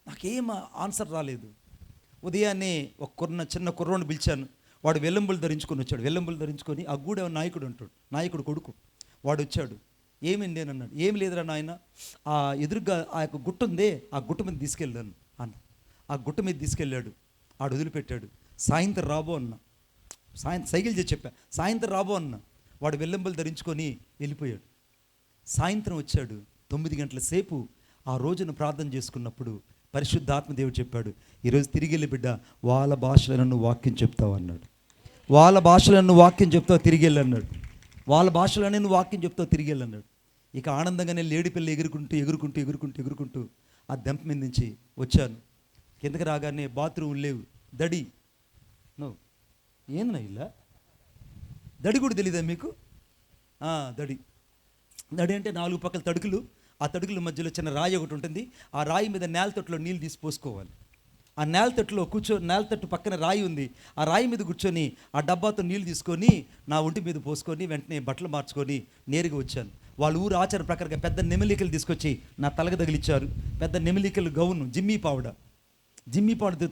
నాకేం ఆన్సర్ రాలేదు. ఉదయాన్నే ఒక చిన్న కుర్రోని పిలిచాను. వాడు వెల్లంబులు ధరించుకొని వచ్చాడు. వెల్లంబులు ధరించుకొని ఆ గూడె నాయకుడు ఉంటాడు, నాయకుడు కొడుకు, వాడు వచ్చాడు. ఏమింది అని అన్నాడు. ఏమి లేదురా నాయన, ఆ ఎదురుగా ఆ యొక్క గుట్ట ఉందే, ఆ గుట్ట మీద తీసుకెళ్ళాను అన్న. ఆ గుట్ట మీద తీసుకెళ్ళాడు, ఆడు వదిలిపెట్టాడు. సాయంత్రం రాబో అన్న, సైకిల్ చేసి చెప్పా, సాయంత్రం రాబో అన్న. వాడు వెల్లంబులు ధరించుకొని వెళ్ళిపోయాడు. సాయంత్రం వచ్చాడు. 9 గంటల సేపు ఆ రోజున ప్రార్థన చేసుకున్నప్పుడు పరిశుద్ధాత్మ దేవుడు చెప్పాడు, ఈరోజు తిరిగి వెళ్ళి బిడ్డ, వాళ్ళ భాషలో నువ్వు వాక్యం చెప్తావు అన్నాడు. వాళ్ళ భాషలో నువ్వు వాక్యం చెప్తావు, తిరిగి వెళ్ళి అన్నాడు. వాళ్ళ భాషలోనే నువ్వు వాక్యం చెప్తావు, తిరిగి వెళ్ళి అన్నాడు. ఇక ఆనందంగానే లేడి పిల్ల ఎగురుకుంటూ ఆ దెంప మీద నుంచి వచ్చాను. కిందకి రాగానే బాత్రూమ్ లేవు, దడి. నువ్వు ఏందన్నా ఇలా దడి కూడా తెలీదా మీకు? దడి అంటే 4 పక్కల తడుకులు, ఆ తడుకుల మధ్యలో చిన్న రాయి ఒకటి ఉంటుంది. ఆ రాయి మీద నేల తొట్టులో నీళ్ళు తీసి పోసుకోవాలి. ఆ నేల తట్టు పక్కన రాయి ఉంది. ఆ రాయి మీద కూర్చొని ఆ డబ్బాతో నీళ్ళు తీసుకొని నా ఒంటి మీద పోసుకొని వెంటనే బట్టలు మార్చుకొని నేరుగా వచ్చాను. వాళ్ళ ఊరు ఆచార ప్రకారంగా పెద్ద నెమిలికలు తీసుకొచ్చి నా తలకి తగిలిచ్చారు. పెద్ద నెమిలికలు గౌను, జిమ్మీ పావడ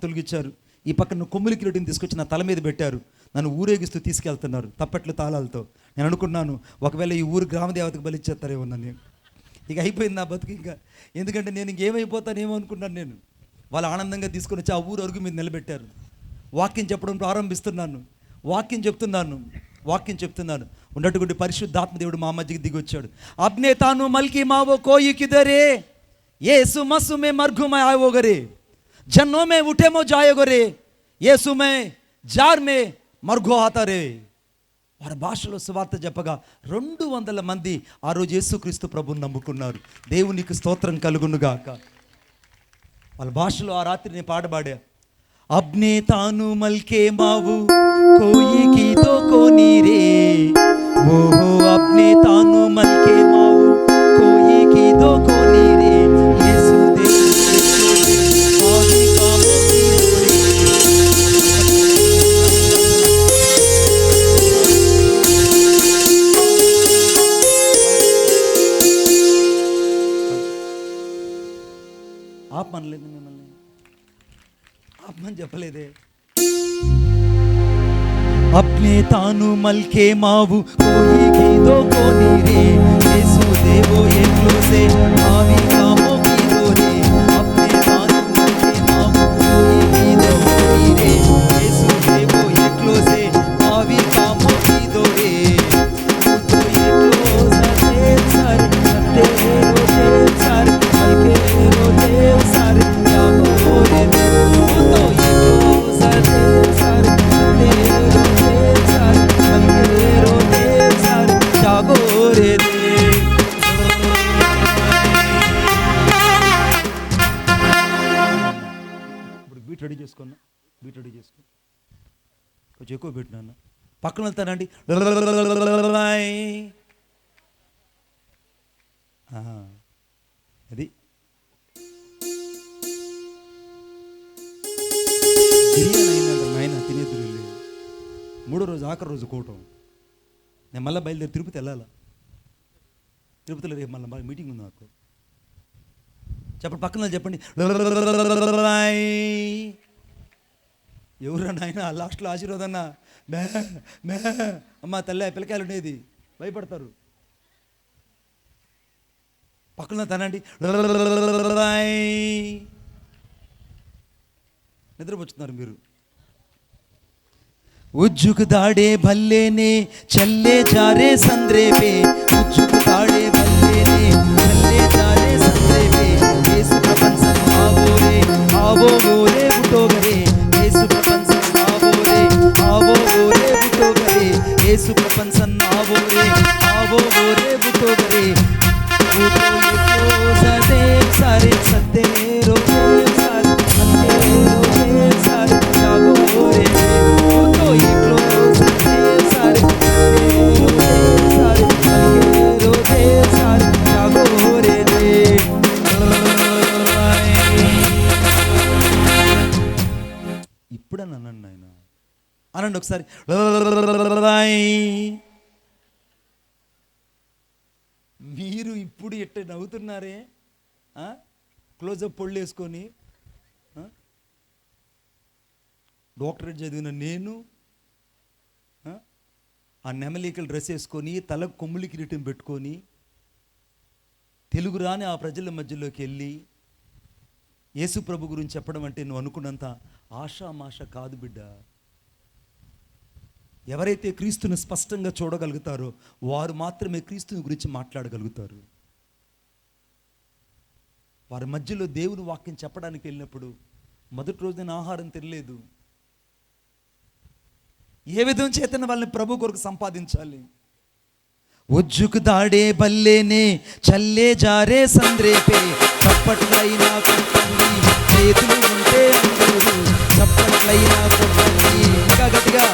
తొలగించారు. ఈ పక్కన కొమ్ములి కిరీటిని తీసుకొచ్చి నా తల మీద పెట్టారు. నన్ను ఊరేగిస్తూ తీసుకెళ్తున్నారు తప్పట్లు తాళాలతో. నేను అనుకున్నాను, ఒకవేళ ఈ ఊరు గ్రామదేవతకు బలిచ్చేస్తారేమో నన్ను. ఇక అయిపోయింది నా బతుకు ఇంకా, ఎందుకంటే నేను ఇంకేమైపోతానేమో అనుకున్నాను నేను. వాళ్ళు ఆనందంగా తీసుకొని వచ్చి ఆ ఊరు అరుగు మీద నిలబెట్టారు. వాక్యం చెప్పడం ప్రారంభిస్తున్నాను, వాక్యం చెప్తున్నాను. ఉన్నటువంటి పరిశుద్ధాత్మ దేవుడు మా మధ్యకి దిగి వచ్చాడు. అబ్నే తాను మల్కి మావో కోయి కిదరే, యేసు మస్సు మే మర్ఘు మే ఆయో గరే, జన్నో మే ఉఠేమో జాయో గరే, యేసు మే జార్ మే మర్ఘో ఆతారే. వారి భాషలో సువార్త చెప్పగా 200 మంది ఆ రోజు యేసుక్రీస్తు ప్రభువుని నమ్ముకున్నారు. దేవునికి స్తోత్రం కలుగునుగాక. వాళ్ళ భాషలో ఆ రాత్రి నేను పాడబాడా. అబ్నే తాను మల్కే మావు కోయి కీతో కోని రే, ఓహో అబ్నే తాను మల్కే మావు కోయి కీతో కోని రే, యేసు ఆపమనలేదు, మిమ్మల్ని ఆపమని చెప్పలేదే. అప్నే తాను మల్కే మావు కోయి కీదో కోని రే, యేసు దేవో ఎక్లో సే ఆవి కామో కీదో రే, అప్నే తాను మల్కే మావు కోయి కీదో కోని రే, యేసు దేవో ఎక్లో సే ఆవి కామో కీదో రే, తో ఎక్లో సతే సర్ సతే రో దేవ్ సర్ మల్కే రో దేవ్ సర్ యాగో రే, తో ఎక్లో సతే సర్ సతే రో దేవ్ సర్ మల్కే రో దేవ్ సర్ యాగో రే. ఇప్పుడు బీట్ రెడీ చేసుకో, కొంచెం ఎక్కువ పెట్టినా పక్కన వెళ్తానండి. అది బిర్యానీ అయిందంట నాయన తినేద్దరు వెళ్ళి. మూడో రోజు ఆఖరి రోజు కూటం. నేను మళ్ళీ బయలుదేరి తిరుపతి వెళ్ళాలా. తిరుపతిలో రేపు మళ్ళీ మీటింగ్ ఉంది నాకు. చెప్పండి, పక్కన చెప్పండి. ఎవరు నాయన లాస్ట్లో ఆశీర్వాదన్న మే మే అమ్మ తల్లి పిల్లకాయలు ఉండేది భయపడతారు. పక్కన తనండి. నిద్రపోతున్నారు మీరు. ఉజ్జుకు దాడే భల్లేనే చల్లే జారే సంద్రేపే, ఉజ్జుకు దాడే భల్లేనే చల్లే జారే సంద్రేపే, యేసు ప్రపంచం ఆవోరే ఆవో ఓరే బుటోగరే, యేసు ప్రపంచం ఆవోరే ఆవో ఓరే బుటోగరే, యేసు ప్రపంచం ఆవోరే ఆవో ఓరే బుటోగరే, సదే సారే సదే రోజే సారే సదే రోజే సారే జాగో ఓరే तो इकलो सदे सारे सारे रोजे सारे जागो रे रे. ఇప్పుడని అనండి ఆయన, అనండి ఒకసారి. మీరు ఇప్పుడు ఎట్ట నవ్వుతున్నారే, క్లోజప్ పొళ్ళు వేసుకొని. డాక్టరేట్ చదివిన నేను ఆ నెమలికలు డ్రెస్ వేసుకొని తలకు కొమ్ములి కిరీటం పెట్టుకొని తెలుగు రాని ఆ ప్రజల మధ్యలోకి వెళ్ళి యేసు ప్రభు గురించి చెప్పడం అంటే నువ్వు అనుకున్నంత ఆషామాష కాదు బిడ్డ. ఎవరైతే క్రీస్తుని స్పష్టంగా చూడగలుగుతారో వారు మాత్రమే క్రీస్తుని గురించి మాట్లాడగలుగుతారు. వారి మధ్యలో దేవుని వాక్యం చెప్పడానికి వెళ్ళినప్పుడు మొదటి రోజు నేను ఆహారం తినలేదు. ఏ విధం చేతన వాళ్ళని ప్రభు కొరకు సంపాదించాలి. ఉజ్జుకు దాడే బల్లేనే చల్లే జారే సంద్రేపే, చప్పట్లైనా కొట్టండి చేతులు ఉంటే అందరూ, చప్పట్లైనా కొట్టండి ఇంకా గట్టిగా.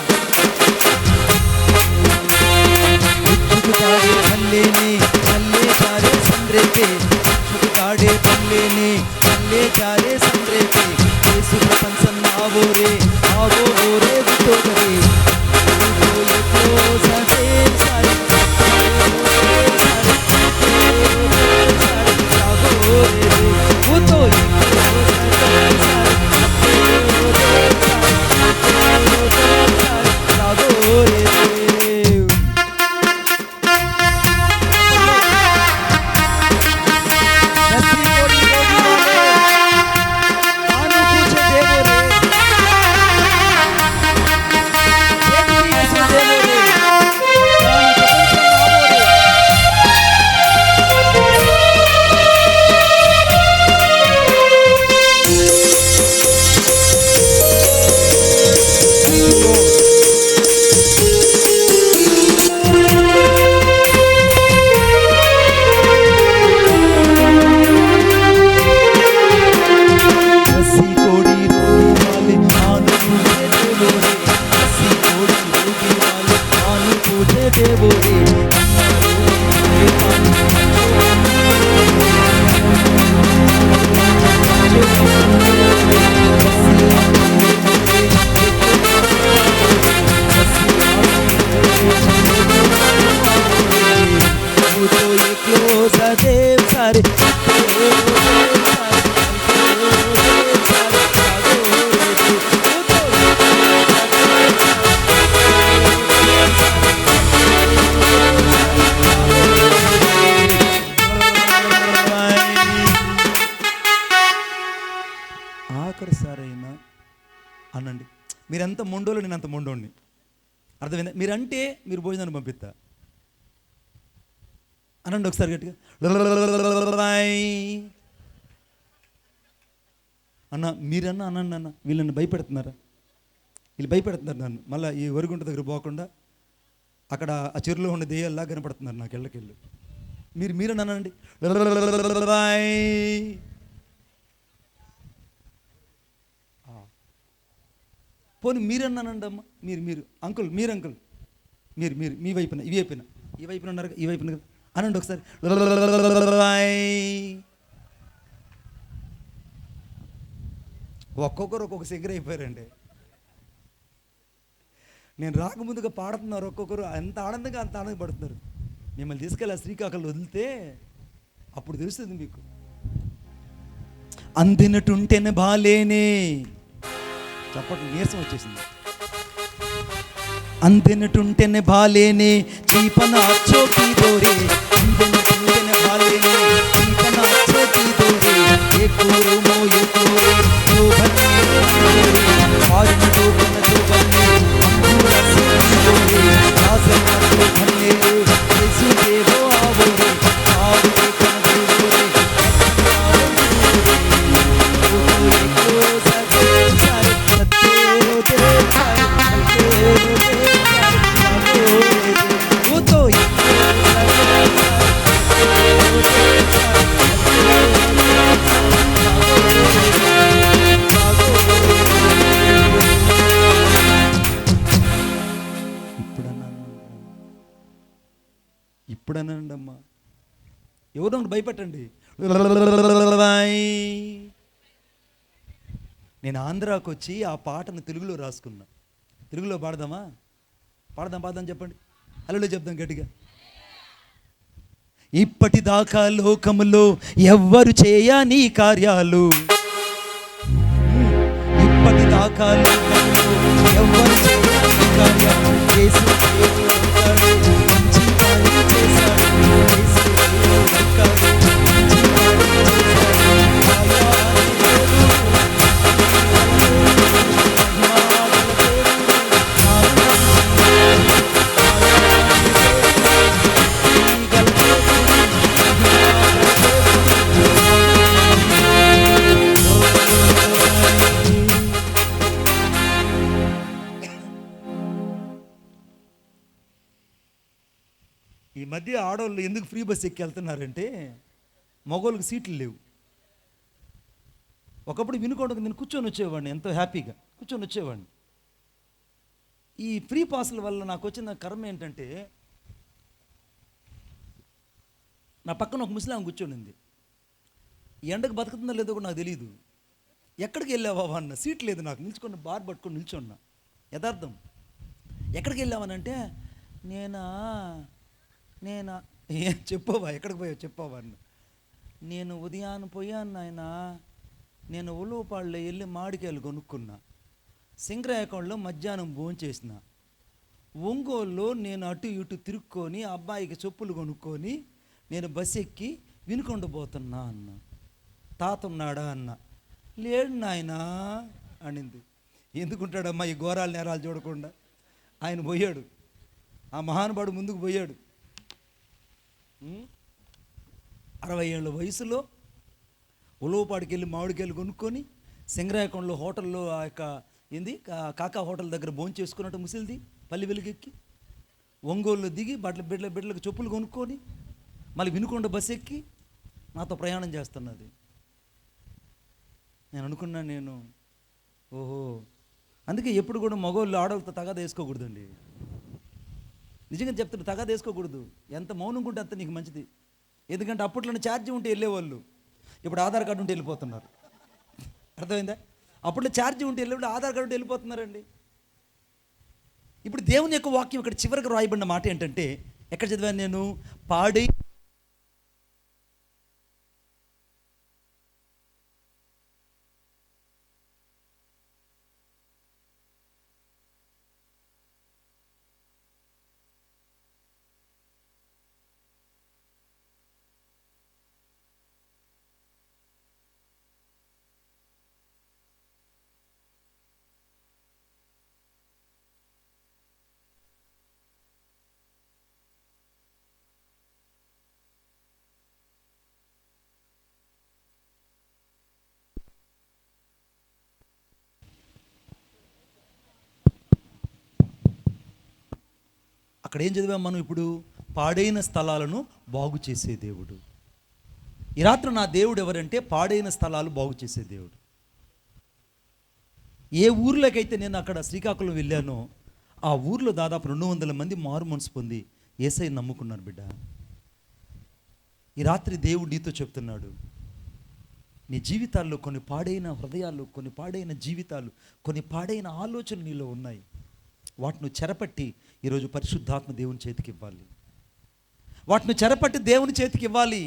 ఉజ్జుకు దాడే బల్లేనే చల్లే జారే సంద్రేపే, ఉజ్జుకు దాడే బల్లేనే చల్లే జారే సంద్రేపే, యేసు ప్రపంచం ఆవోరే ఆవో ఓరే బుటోగరే, ఆఖరిసారైనా అనండి. మీరెంత మొండోలో నేను అంత మొండోడిని, అర్థమైందా? మీరంటే మీరు భోజనాన్ని పంపిస్తా అనండి ఒకసారి గట్టిగా. అన్న మీరన్నా అనండి అన్న. వీళ్ళని భయపెడుతున్నారా? వీళ్ళు భయపెడుతున్నారు నన్ను. మళ్ళీ ఈ వరిగుంట దగ్గర పోకుండా అక్కడ ఆ చెరువులో ఉన్న దెయ్యాల్లా కనపడుతున్నారు నాకు ఎళ్ళకెళ్ళు. మీరని అనండి. పోనీ మీరన్నానండి అమ్మ. మీరు అంకుల్, మీరు అంకుల్, మీరు మీ వైపున ఈ వైపున ఉన్నారు, ఈ వైపున కదా అనండి ఒకసారి. ఒక్కొక్కరు ఒక్కొక్క సిగ్గర అయిపోయారండి. నేను రాకముందుగా పాడుతున్నారు ఒక్కొక్కరు, ఎంత ఆనందంగా అంత ఆనందపడుతున్నారు. మిమ్మల్ని తీసుకెళ్ళి శ్రీకాకుళం వదిలితే అప్పుడు తెలుస్తుంది మీకు. అందినటుంటేనే బాలేనే, చప్పట్లు నీరసం వచ్చేసింది. అందినటుంటేనే బాలేనే చీపన చోటి దోరే, అందినటుంటేనే బాలేనే చీపన చోటి దోరే, ఏ కూరు మోయే కూరే శోభనే ఆరున శోభన శోభనే అంకుర సిద్ధి దోరే రాజన శోభనే యేసు దేవో ఆవోరే ఆరు కన దోరే ఇప్పుడనండి అమ్మా, ఎవరో భయపెట్టండి. నేను ఆంధ్రాకి వచ్చి ఆ పాటను తెలుగులో రాసుకున్నా. తెలుగులో పాడదామా? పాడదాం చెప్పండి. హల్లెలూయా చెప్దాం గట్టిగా. ఇప్పటిదాకా లోకములో ఎవ్వరు చేయని కార్యాలు, ఇప్పటిదాకా లోకములో ఎవ్వరు చేయని కార్యాలు యేసు చేశాడు. మంచి పని చేశాడు యేసు చేశాడు. మంచి పని ఈ మధ్య ఆడవాళ్ళు ఎందుకు ఫ్రీ బస్ ఎక్కి వెళ్తున్నారంటే మగవాళ్ళకి సీట్లు లేవు. ఒకప్పుడు వినుకోవడానికి నేను కూర్చొని వచ్చేవాడిని, ఎంతో హ్యాపీగా కూర్చొని వచ్చేవాడిని. ఈ ఫ్రీ పాస్ల వల్ల నాకు వచ్చిన కర్మ ఏంటంటే, నా పక్కన ఒక ముస్లాం కూర్చొనింది. ఎండకు బతుకుతుందో లేదో కూడా నాకు తెలియదు. ఎక్కడికి వెళ్ళావా అన్న, సీట్ లేదు నాకు, నిల్చుకొని బార్ పట్టుకొని నిల్చున్నా. యథార్థం. ఎక్కడికి వెళ్ళావనంటే, నేనా ఏం చెప్పవా, ఎక్కడికి పోయావు చెప్పవా అన్న. నేను ఉదయాన్ని పోయాను నాయన, నేను ఉలువపాడులో వెళ్ళి మామిడికాయలు కొనుక్కున్నా, సింగరాయకొండలో మధ్యాహ్నం భోంచేసిన, ఒంగోలులో నేను అటు ఇటు తిరుక్కొని అబ్బాయికి చెప్పులు కొనుక్కొని నేను బస్ ఎక్కి వినుకొండ పోతున్నా అన్న. తాత ఉన్నాడా అన్న. లేడు నాయనా అనింది. ఎందుకుంటాడమ్మా ఈ ఘోరాలు నేరాలు చూడకుండా? ఆయన పోయాడు, ఆ మహానుభావుడు ముందుకు పోయాడు. 60 ఏళ్ళ వయసులో ఉలవపాడికి వెళ్ళి మామిడికాయలు కొనుక్కొని సింగరాయకొండలో హోటల్లో ఆ యొక్క కాకా హోటల్ దగ్గర భోంచేసుకున్నట్టు చేసుకున్నట్టు ముసిలిది పల్లి వెలుగెక్కి ఒంగోలులో దిగి బిడ్డలకు చెప్పులు కొనుక్కొని మళ్ళీ వినుకొండ బస్ ఎక్కి నాతో ప్రయాణం చేస్తున్నది. నేను అనుకున్నాను, ఓహో, అందుకే ఎప్పుడు కూడా మగవాళ్ళు ఆడవాళ్ళతో తగాదా వేసుకోకూడదండి. నిజంగా చెప్తాడు, తగాదా వేసుకోకూడదు. ఎంత మౌనంగా ఉంటే అంత నీకు మంచిది. ఎందుకంటే అప్పట్లో ఛార్జీ ఉంటే వెళ్ళేవాళ్ళు, ఇప్పుడు ఆధార్ కార్డు ఉంటే వెళ్ళిపోతున్నారు. అర్థమైందా? అప్పట్లో ఛార్జీ ఉంటే వెళ్ళేవాళ్ళు, ఆధార్ కార్డు ఉంటే వెళ్ళిపోతున్నారండి. ఇప్పుడు దేవుని యొక్క వాక్యం ఇక్కడ చివరికి రాయబడిన మాట ఏంటంటే, ఎక్కడ చదివాను నేను? పాడి అక్కడ ఏం చదివాం మనం ఇప్పుడు? పాడైన స్థలాలను బాగు చేసే దేవుడు. ఈ రాత్రి నా దేవుడు ఎవరంటే పాడైన స్థలాలు బాగు చేసే దేవుడు. ఏ ఊర్లోకైతే నేను అక్కడ శ్రీకాకుళం వెళ్ళానో ఆ ఊర్లో దాదాపు 200 మంది మారు మనసు పొంది యేసయ్యను నమ్ముకున్నారు. బిడ్డ, ఈ రాత్రి దేవుడు నీతో చెప్తున్నాడు, నీ జీవితాల్లో కొన్ని పాడైన హృదయాలు, కొన్ని పాడైన జీవితాలు, కొన్ని పాడైన ఆలోచనలు నీలో ఉన్నాయి. వాటిని చెరపట్టి ఈరోజు పరిశుద్ధాత్మ దేవుని చేతికి ఇవ్వాలి. వాటిని చెరపట్టి దేవుని చేతికి ఇవ్వాలి.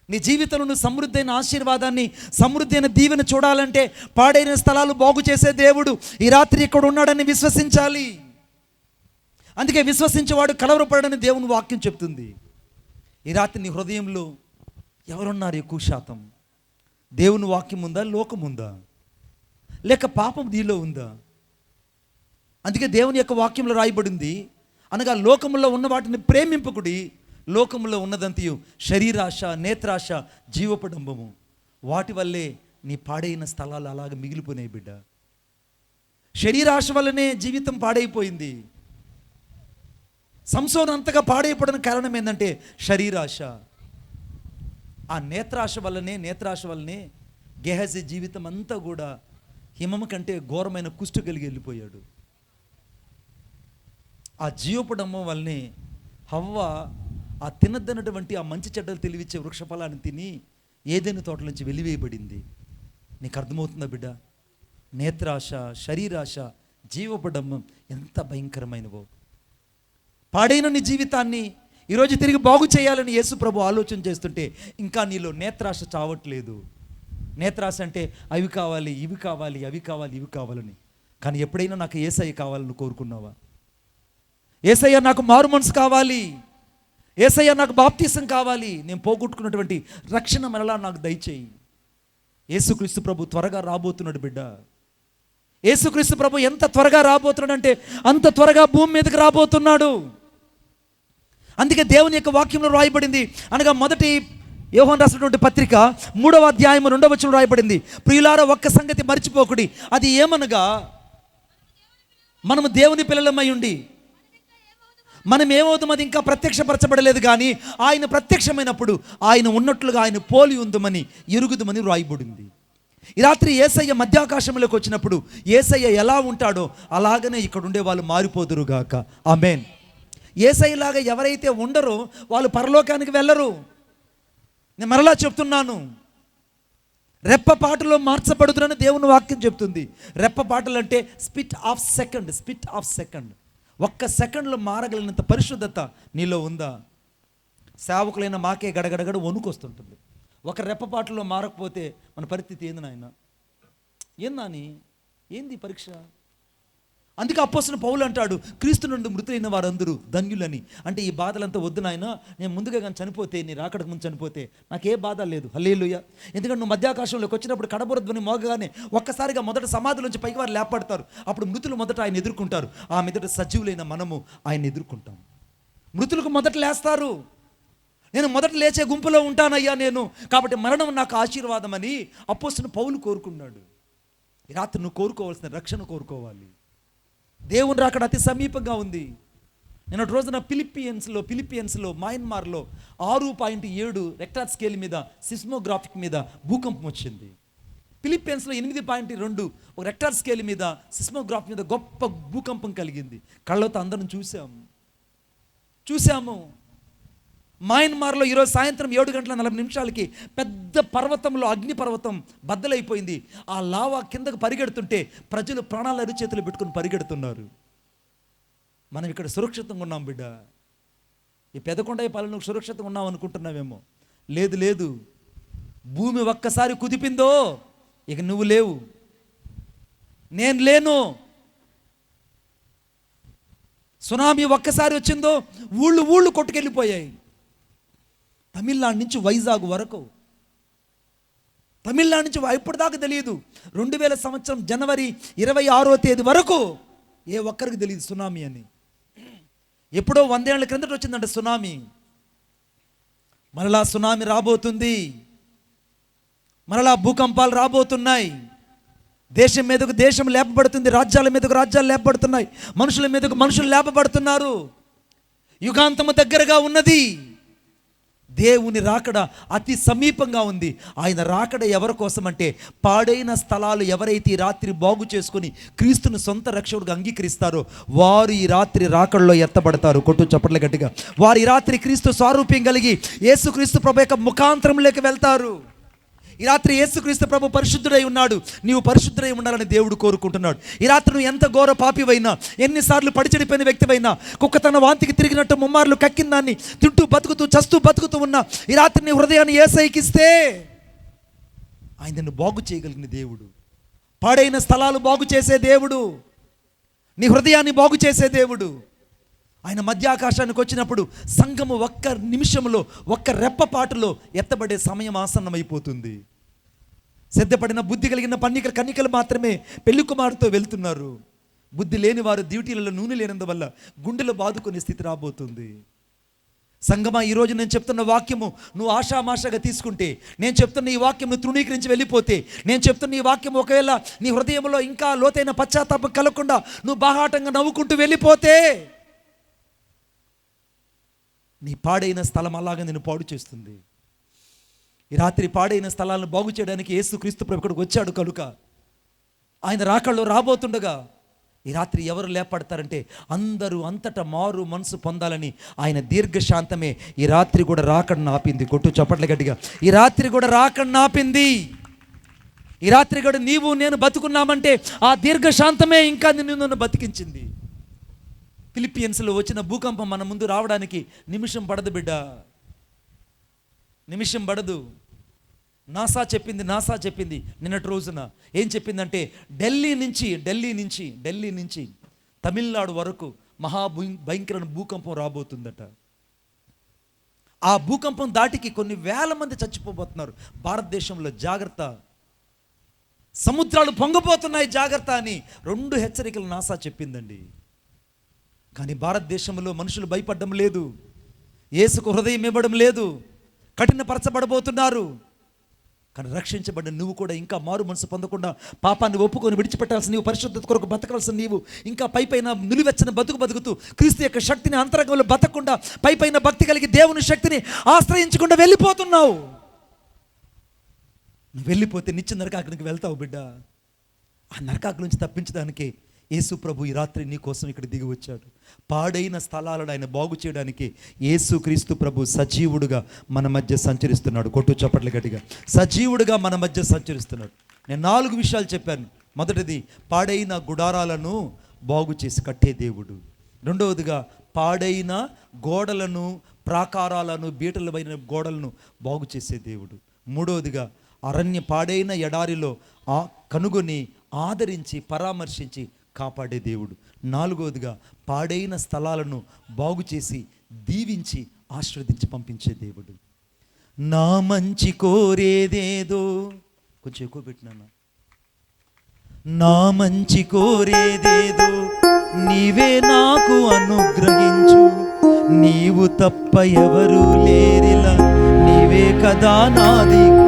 నీ జీవితంలో సమృద్ధి అయిన ఆశీర్వాదాన్ని, సమృద్ధి అయిన దీవెన చూడాలంటే పాడైన స్థలాలు బాగు చేసే దేవుడు ఈ రాత్రి ఇక్కడ ఉన్నాడని విశ్వసించాలి. అందుకే విశ్వసించేవాడు కలవరపడని దేవుని వాక్యం చెప్తుంది. ఈ రాత్రి నీ హృదయంలో ఎవరున్నారు ఎక్కువ శాతం? దేవుని వాక్యం ఉందా, లోకం ఉందా, లేక పాపం నీలో ఉందా? అందుకే దేవుని యొక్క వాక్యంలో రాయబడింది, అనగా లోకములో ఉన్న వాటిని ప్రేమింపకుడి, లోకములో ఉన్నదంతయు శరీరాశ, నేత్రాశ, జీవపడంబము. వాటి వల్లే నీ పాడైన స్థలాలు అలాగ మిగిలిపోయినాయి బిడ్డ. శరీరాశ వల్లనే జీవితం పాడైపోయింది. సంసోను అంతగా పాడైపోవడానికి కారణం ఏంటంటే శరీరాశ. ఆ నేత్రాశ వల్లనే గెహజీ జీవితం అంతా కూడా హిమము కంటే ఘోరమైన కుష్టు కలిగి వెళ్ళిపోయాడు. ఆ జీవపడమ్మ వల్లనే హవ్వ ఆ తినద్దన్నటువంటి ఆ మంచి చెడ్డలు తెలివిచ్చే వృక్షఫలాన్ని తిని ఏదైనా తోటల నుంచి వెలివేయబడింది. నీకు అర్థమవుతుందా బిడ్డ? నేత్రాశ, శరీరాశ, జీవపడమ్మం ఎంత భయంకరమైనవో. పాడైన నీ జీవితాన్ని ఈరోజు తిరిగి బాగు చేయాలని యేసు ప్రభు ఆలోచన చేస్తుంటే ఇంకా నీలో నేత్రాశ చావట్లేదు. నేత్రాశ అంటే అవి కావాలి, ఇవి కావాలి, అవి కావాలి, ఇవి కావాలని. కానీ ఎప్పుడైనా నాకు యేసయ్య కావాలని కోరుకున్నావా? యేసయ్య నాకు మారు మనసు కావాలి, యేసయ్య నాకు బాప్తీసం కావాలి, నేను పోగొట్టుకున్నటువంటి రక్షణ మరలా నాకు దయచేయి. యేసుక్రీస్తు ప్రభు త్వరగా రాబోతున్నాడు బిడ్డ. యేసుక్రీస్తు ప్రభు ఎంత త్వరగా రాబోతున్నాడంటే అంత త్వరగా భూమి మీదకి రాబోతున్నాడు. అందుకే దేవుని యొక్క వాక్యంలో రాయబడింది, అనగా మొదటి యోహాను రాసినటువంటి పత్రిక 3వ అధ్యాయము 2వ వచనం రాయబడింది, ప్రియులారా ఒక్క సంగతి మర్చిపోకుడి, అది ఏమనగా మనము దేవుని పిల్లలమై ఉండి మనం ఏమవుతాం అది ఇంకా ప్రత్యక్షపరచబడలేదు, కానీ ఆయన ప్రత్యక్షమైనప్పుడు ఆయన ఉన్నట్లుగా ఆయన పోలి ఉందమని ఎరుగుదమని రాయబడింది. ఈ రాత్రి యేసయ్య మధ్యాకాశంలోకి వచ్చినప్పుడు యేసయ్య ఎలా ఉంటాడో అలాగనే ఇక్కడ ఉండే వాళ్ళు మారిపోదురుగాక. ఆమేన్. యేసయ్యలాగా ఎవరైతే ఉండరో వాళ్ళు పరలోకానికి వెళ్ళరు. నేను మరలా చెప్తున్నాను, రెప్పపాటులో మార్చబడుతున్నని దేవుని వాక్యం చెప్తుంది. రెప్పపాటలు అంటే స్పిట్ ఆఫ్ సెకండ్. ఒక్క సెకండ్లో మారగలిగినంత పరిశుద్ధత నీలో ఉందా? సేవకులైన మాకే గడగడగడ వణుకొస్తుంటుంది. ఒక రెప్పపాటులో మారకపోతే మన పరిస్థితి ఏంది నాయన? ఏంది పరీక్ష? అందుకే అపోస్తలుడైన పౌలు అంటాడు, క్రీస్తు నుండి మృతులైన వారందరూ ధన్యులని. అంటే ఈ బాధలంతా వద్దు నాయన, నేను ముందుగా కానీ చనిపోతే, నీ రాకడకు ముందు చనిపోతే నాకే బాధ లేదు. హల్లెలూయా. ఎందుకంటే నువ్వు మధ్యాకాశంలోకి వచ్చినప్పుడు కడబుర ధ్వని మోగగానే ఒక్కసారిగా మొదట సమాధిలోంచి పైకి వారు లేపడతారు. అప్పుడు మృతులు మొదట ఆయన ఎదుర్కొంటారు, ఆ మీదట సజీవులైన మనము ఆయన ఎదుర్కొంటాం. మృతులకు మొదట లేస్తారు. నేను మొదట లేచే గుంపులో ఉంటానయ్యా నేను, కాబట్టి మరణం నాకు ఆశీర్వాదం అని అపోస్తలుడైన పౌలు కోరుకున్నాడు. ఈ రాత్రి నువ్వు కోరుకోవాల్సిన రక్షణ కోరుకోవాలి. దేవుని రాకడ అతి సమీపంగా ఉంది. నేను ఒక రోజున ఫిలిపియన్స్లో మయన్మార్లో 6.7 రెక్టార్ స్కేల్ మీద సిస్మోగ్రాఫిక్ మీద భూకంపం వచ్చింది. ఫిలిప్పీన్స్లో 8.2 ఒక రెక్టార్ స్కేల్ మీద సిస్మోగ్రాఫ్ మీద గొప్ప భూకంపం కలిగింది. కళ్ళతో అందరం చూసాము. మయన్మార్లో ఈరోజు సాయంత్రం 7:40 పెద్ద పర్వతంలో అగ్నిపర్వతం బద్దలైపోయింది. ఆ లావా కిందకు పరిగెడుతుంటే ప్రజలు ప్రాణాలు అరిచేతులు పెట్టుకుని పరిగెడుతున్నారు. మనం ఇక్కడ సురక్షితంగా ఉన్నాం బిడ్డ. ఈ పెదకొండ పాలన సురక్షితంగా ఉన్నాం అనుకుంటున్నావేమో. లేదు. భూమి ఒక్కసారి కుదిపిందో ఇక నువ్వు లేవు, నేను లేను. సునామీ ఒక్కసారి వచ్చిందో ఊళ్ళు కొట్టుకెళ్ళిపోయాయి. తమిళనాడు నుంచి వైజాగ్ వరకు, తమిళనాడు నుంచి ఇప్పటిదాకా తెలియదు. 2000 సంవత్సరం జనవరి 26వ తేదీ వరకు ఏ ఒక్కరికి తెలియదు సునామీ అని. ఎప్పుడో 100 ఏళ్ల క్రిందట వచ్చిందంట సునామీ. మరలా సునామీ రాబోతుంది, మరలా భూకంపాలు రాబోతున్నాయి. దేశం మీదకు దేశం లేపబడుతుంది, రాజ్యాల మీదకు రాజ్యాలు లేపబడుతున్నాయి, మనుషుల మీదకు మనుషులు లేపబడుతున్నారు. యుగాంతము దగ్గరగా ఉన్నది. దేవుని రాకడ అతి సమీపంగా ఉంది. ఆయన రాకడ ఎవరి కోసం అంటే పాడైన స్థలాలు ఎవరైతే ఈ రాత్రి బాగు చేసుకుని క్రీస్తును సొంత రక్షకుడిగా అంగీకరిస్తారో వారు ఈ రాత్రి రాకడలో ఎత్తబడతారు. కొట్టు చప్పట్ల గట్టిగా. వారు ఈ రాత్రి క్రీస్తు స్వారూప్యం కలిగి యేసుక్రీస్తు ప్రభు యొక్క ముఖాంతరంలోకి వెళ్తారు. ఈ రాత్రి యేసుక్రీస్తు ప్రభు పరిశుద్ధుడై ఉన్నాడు, నీవు పరిశుద్ధుడై ఉండాలని దేవుడు కోరుకుంటున్నాడు. ఈ రాత్రి నువ్వు ఎంత ఘోర పాపివైనా, ఎన్నిసార్లు పడిచెడిపోయిన వ్యక్తివైనా, కుక్క తన వాంతికి తిరిగినట్టు ముమ్మార్లు కక్కిన దాన్ని తింటూ బతుకుతూ చస్తూ బతుకుతూ ఉన్నా, ఈ రాత్రి నీ హృదయాన్ని యేసయ్యకి ఇస్తే ఆయన నిన్ను బాగు చేయగలిగిన దేవుడు. పాడైన స్థలాలు బాగు చేసే దేవుడు, నీ హృదయాన్ని బాగు చేసే దేవుడు. ఆయన మధ్యాకాశానికి వచ్చినప్పుడు సంఘము ఒక్క నిమిషంలో, ఒక్క రెప్పపాటులో ఎత్తబడే సమయం ఆసన్నమైపోతుంది. సిద్ధపడిన బుద్ధి కలిగిన కన్నికలు మాత్రమే పెళ్లి కుమారుతో వెళ్తున్నారు. బుద్ధి లేని వారు డ్యూటీలలో నూనె లేనందువల్ల గుండెలు బాదుకునే స్థితి రాబోతుంది. సంగమా, ఈరోజు నేను చెప్తున్న వాక్యము నువ్వు ఆషామాషగా తీసుకుంటే, నేను చెప్తున్న ఈ వాక్యం నువ్వు తృణీకరించి వెళ్ళిపోతే, నేను చెప్తున్న ఈ వాక్యం ఒకవేళ నీ హృదయంలో ఇంకా లోతైన పశ్చాత్తాపం కలగకుండా నువ్వు బాహాటంగా నవ్వుకుంటూ వెళ్ళిపోతే, నీ పాడైన స్థలం అలాగే నేను పాడు చేస్తుంది. ఈ రాత్రి పాడైన స్థలాలను బాగు చేయడానికి యేసుక్రీస్తు ప్రభు ఇక్కడికి వచ్చాడు కనుక, ఆయన రాకళ్ళు రాబోతుండగా ఈ రాత్రి ఎవరు లేపడతారంటే అందరూ అంతటా మారు మనసు పొందాలని ఆయన దీర్ఘశాంతమే ఈ రాత్రి కూడా రాకడను ఆపింది. కొట్టు చప్పట్ల గట్టిగా, ఈ రాత్రి కూడా రాకడను ఆపింది. ఈ రాత్రి కూడా నీవు నేను బతుకున్నామంటే ఆ దీర్ఘశాంతమే ఇంకా నిన్ను బతికించింది. ఫిలిపియన్స్లో వచ్చిన భూకంపం మన ముందు రావడానికి నిమిషం పడదు బిడ్డ, నిమిషం పడదు. నాసా చెప్పింది నిన్నటి రోజున ఏం చెప్పిందంటే, ఢిల్లీ నుంచి తమిళనాడు వరకు భయంకరమైన భూకంపం రాబోతుందట. ఆ భూకంపం దాటికి కొన్ని వేల మంది చచ్చిపోబోతున్నారు. భారతదేశంలో జాగ్రత్త, సముద్రాలు పొంగబోతున్నాయి జాగ్రత్త అని 2 హెచ్చరికలు నాసా చెప్పిందండి. కానీ భారతదేశంలో మనుషులు భయపడడం లేదు, యేసుకు హృదయం ఇవ్వడం లేదు, కఠినపరచబడబోతున్నారు. కానీ రక్షించబడ్డ నువ్వు కూడా ఇంకా మారు మనసు పొందకుండా పాపాన్ని ఒప్పుకొని విడిచిపెట్టాల్సిన నీవు, పరిశుద్ధత కొరకు బతకాల్సిన నీవు ఇంకా పైపైన నిలువెచ్చని బతుకుతూ క్రీస్తు యొక్క శక్తిని అంతరంగంలో బతకకుండా పైపైన భక్తి కలిగి దేవుని శక్తిని ఆశ్రయించకుండా వెళ్ళిపోతున్నావు. నువ్వు వెళ్ళిపోతే నిత్య నరకాగ్నికి వెళ్తావు బిడ్డ. ఆ నరకాగ్ని నుంచి తప్పించడానికి యేసు ప్రభు ఈ రాత్రి నీ కోసం ఇక్కడ దిగి వచ్చాడు. పాడైన స్థలాలను ఆయన బాగు చేయడానికి యేసు క్రీస్తు ప్రభు సజీవుడుగా మన మధ్య సంచరిస్తున్నాడు. కొట్టు చప్పట్లు గట్టిగా, సజీవుడుగా మన మధ్య సంచరిస్తున్నాడు. నేను 4 విషయాలు చెప్పాను. మొదటిది, పాడైన గుడారాలను బాగు చేసి కట్టే దేవుడు. రెండవదిగా, పాడైన గోడలను, ప్రాకారాలను, బీటలమైన గోడలను బాగు చేసే దేవుడు. మూడవదిగా, పాడైన ఎడారిలో కనుగొని ఆదరించి పరామర్శించి కాపాడే దేవుడు. 4వదిగా, పాడైన స్థలాలను బాగు చేసి దీవించి ఆశీర్వదించి పంపించే దేవుడు. నా మంచి కోరేదేదో, కొంచెం ఎక్కువ పెట్టినా, నా మంచి కోరేదేదో నీవే నాకు అనుగ్రహించు, నీవు తప్ప ఎవరు లేరిలా, నీవే కదా నా దిక్కు.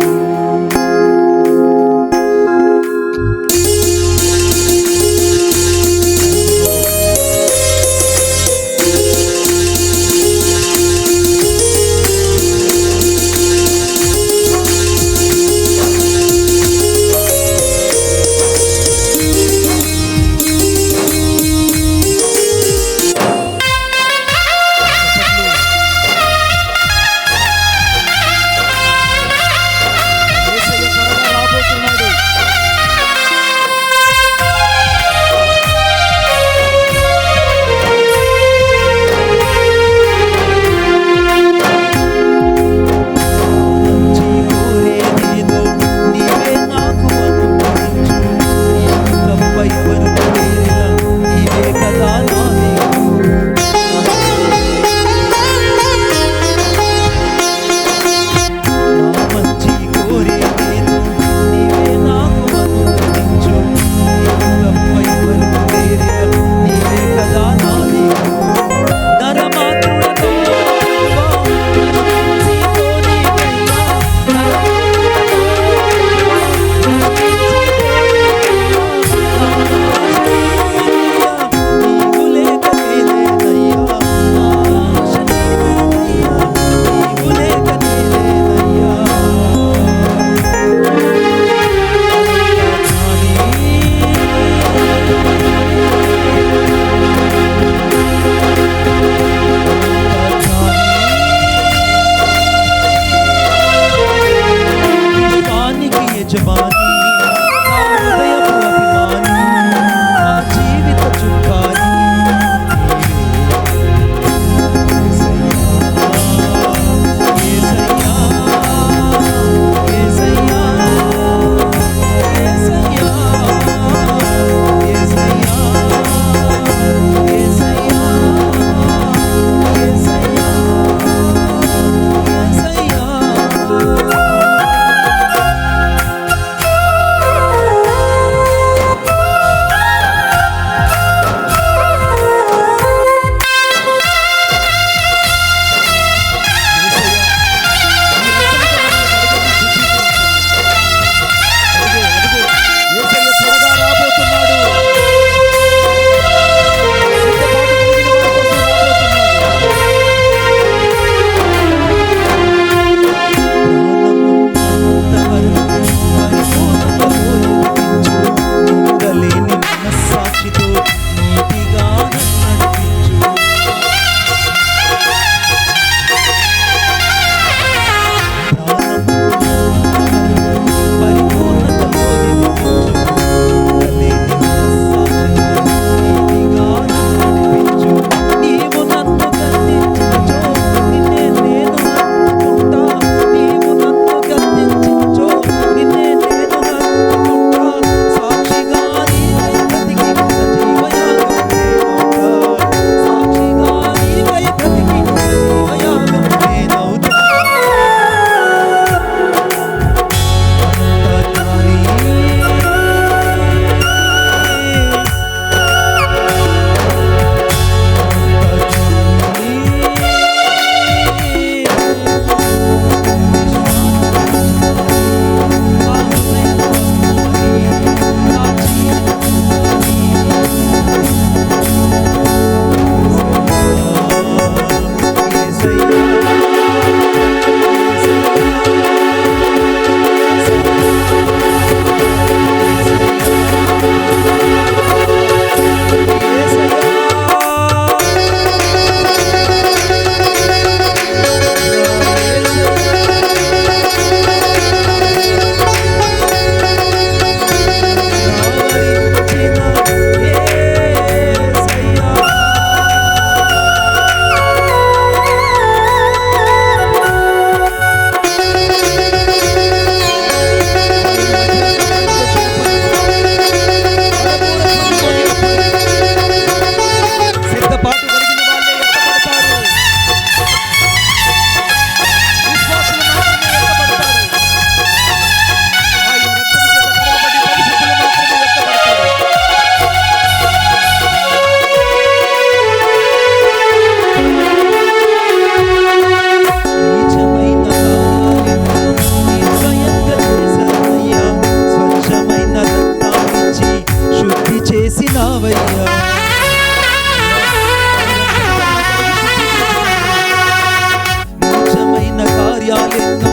నిజమైన కార్యాలెన్నో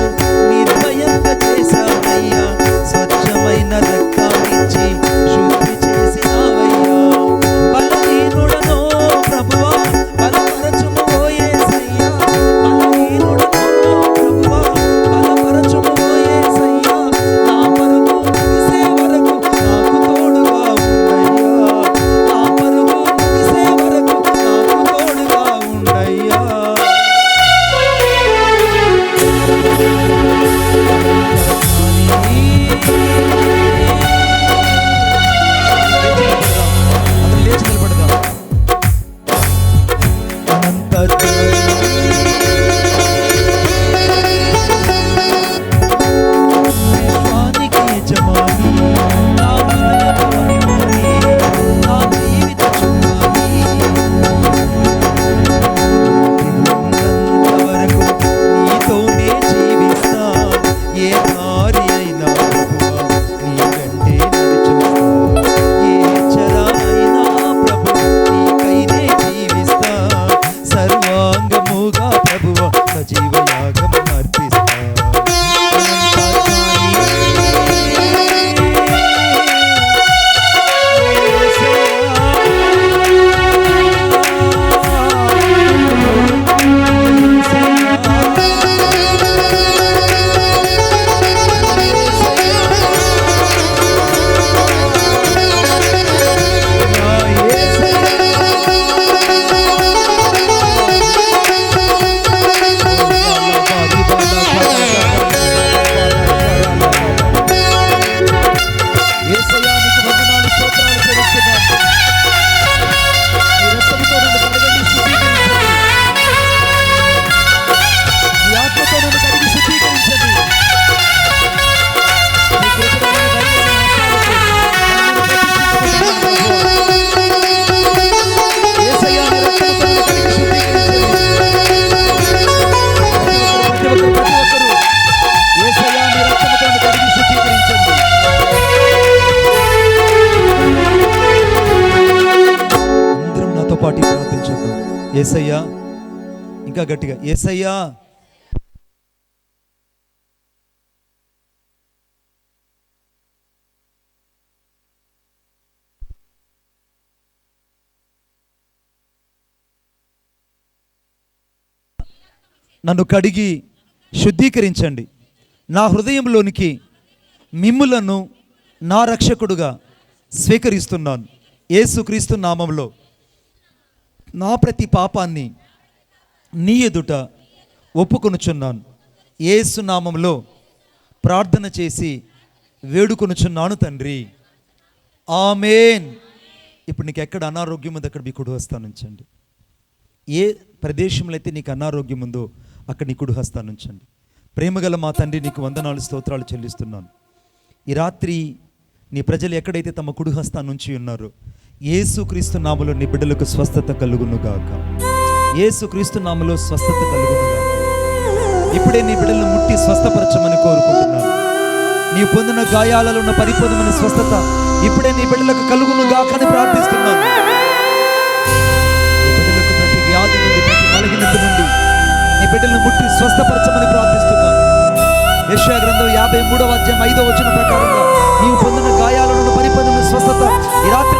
నిర్భయంగా చేశావయ్యా, స్వచ్ఛమైన రక్తాన్నిచ్చి శుద్ధి చేసినావయ్యా. బలహీనుడనో ప్రభువా బలపరచుము ఓ యేసయ్యా, బలహీనుడనో ప్రభువా బలపరచుము ఓ యేసయ్యా. నా పరుగు ముగిసే వరకు నాకు తోడుగా ఉండయ్యా, నా పరుగు ముగిసే వరకు నాకు తోడుగా ఉండయ్యా. లేచి నిలబడదాం. అనంత విశ్వానికి యజమాని, నా హృదయపు అభిమాని, నా జీవిత చుమ్మాని, ఉన్నంతవరకు నీతోనే జీవిస్తా. ఏ దారి అయినా ప్రభువా నీ వెంటే నడిచొస్తా. ఏ చెర అయినా ప్రభు నీకైనే జీవిస్తా. సర్వాంగముగా ప్రభువా సజీవ యాగం అర్పిస్తా. పాటి ప్రార్థించుదాం. యేసయ్యా, ఇంకా గట్టిగా యేసయ్యా. నన్ను కడిగి శుద్ధీకరించండి. నా హృదయంలోనికి మిమ్ములను నా రక్షకుడుగా స్వీకరిస్తున్నాను. యేసుక్రీస్తు నామములో నా ప్రతి పాపాన్ని నీ ఎదుట ఒప్పుకొనుచున్నాను. యేసు నామములో ప్రార్థన చేసి వేడుకొనుచున్నాను తండ్రి, ఆమేన్. ఇప్పుడు నీకు ఎక్కడ అనారోగ్యం ఉందో అక్కడ మీ కుడి హస్తాన్ని ఉంచండి. ఏ ప్రదేశంలో అయితే నీకు అనారోగ్యం ఉందో అక్కడ నీ కుడి హస్తాన్ని ఉంచండి. ప్రేమగల మా తండ్రి, నీకు వందనాలు స్తోత్రాలు చెల్లిస్తున్నాను. ఈ రాత్రి నీ ప్రజలు ఎక్కడైతే తమ కుడి హస్తాన్ని ఉంచి ఉన్నారో యేసుక్రీస్తు నామములో నీ బిడ్డలకు స్వస్థత కలుగునుగాక. యేసుక్రీస్తు నామములో స్వస్థత కలుగునుగాక. ఇప్పుడే నీ బిడ్డలను ముట్టి స్వస్థపరచమని కోరుకుంటున్నాను. నీ పొందిన గాయాలలో ఉన్న పరిపూర్ణమైన స్వస్థత ఇప్పుడే నీ బిడ్డలకు కలుగునుగాక అని ప్రార్థిస్తున్నాను. నీ బిడ్డలకు ప్రతి వ్యాధి నుండి, ప్రతి బలహీనత నుండి నీ బిడ్డలను ముట్టి స్వస్థపరచమని ప్రార్థిస్తున్నాను. యెషయా గ్రంథం 53వ అధ్యాయం 5వ వచనం ప్రకారంగా నీవు పొందిన గాయాలలో ఉన్న పరిపూర్ణమైన స్వస్థత ఈ రాత్రి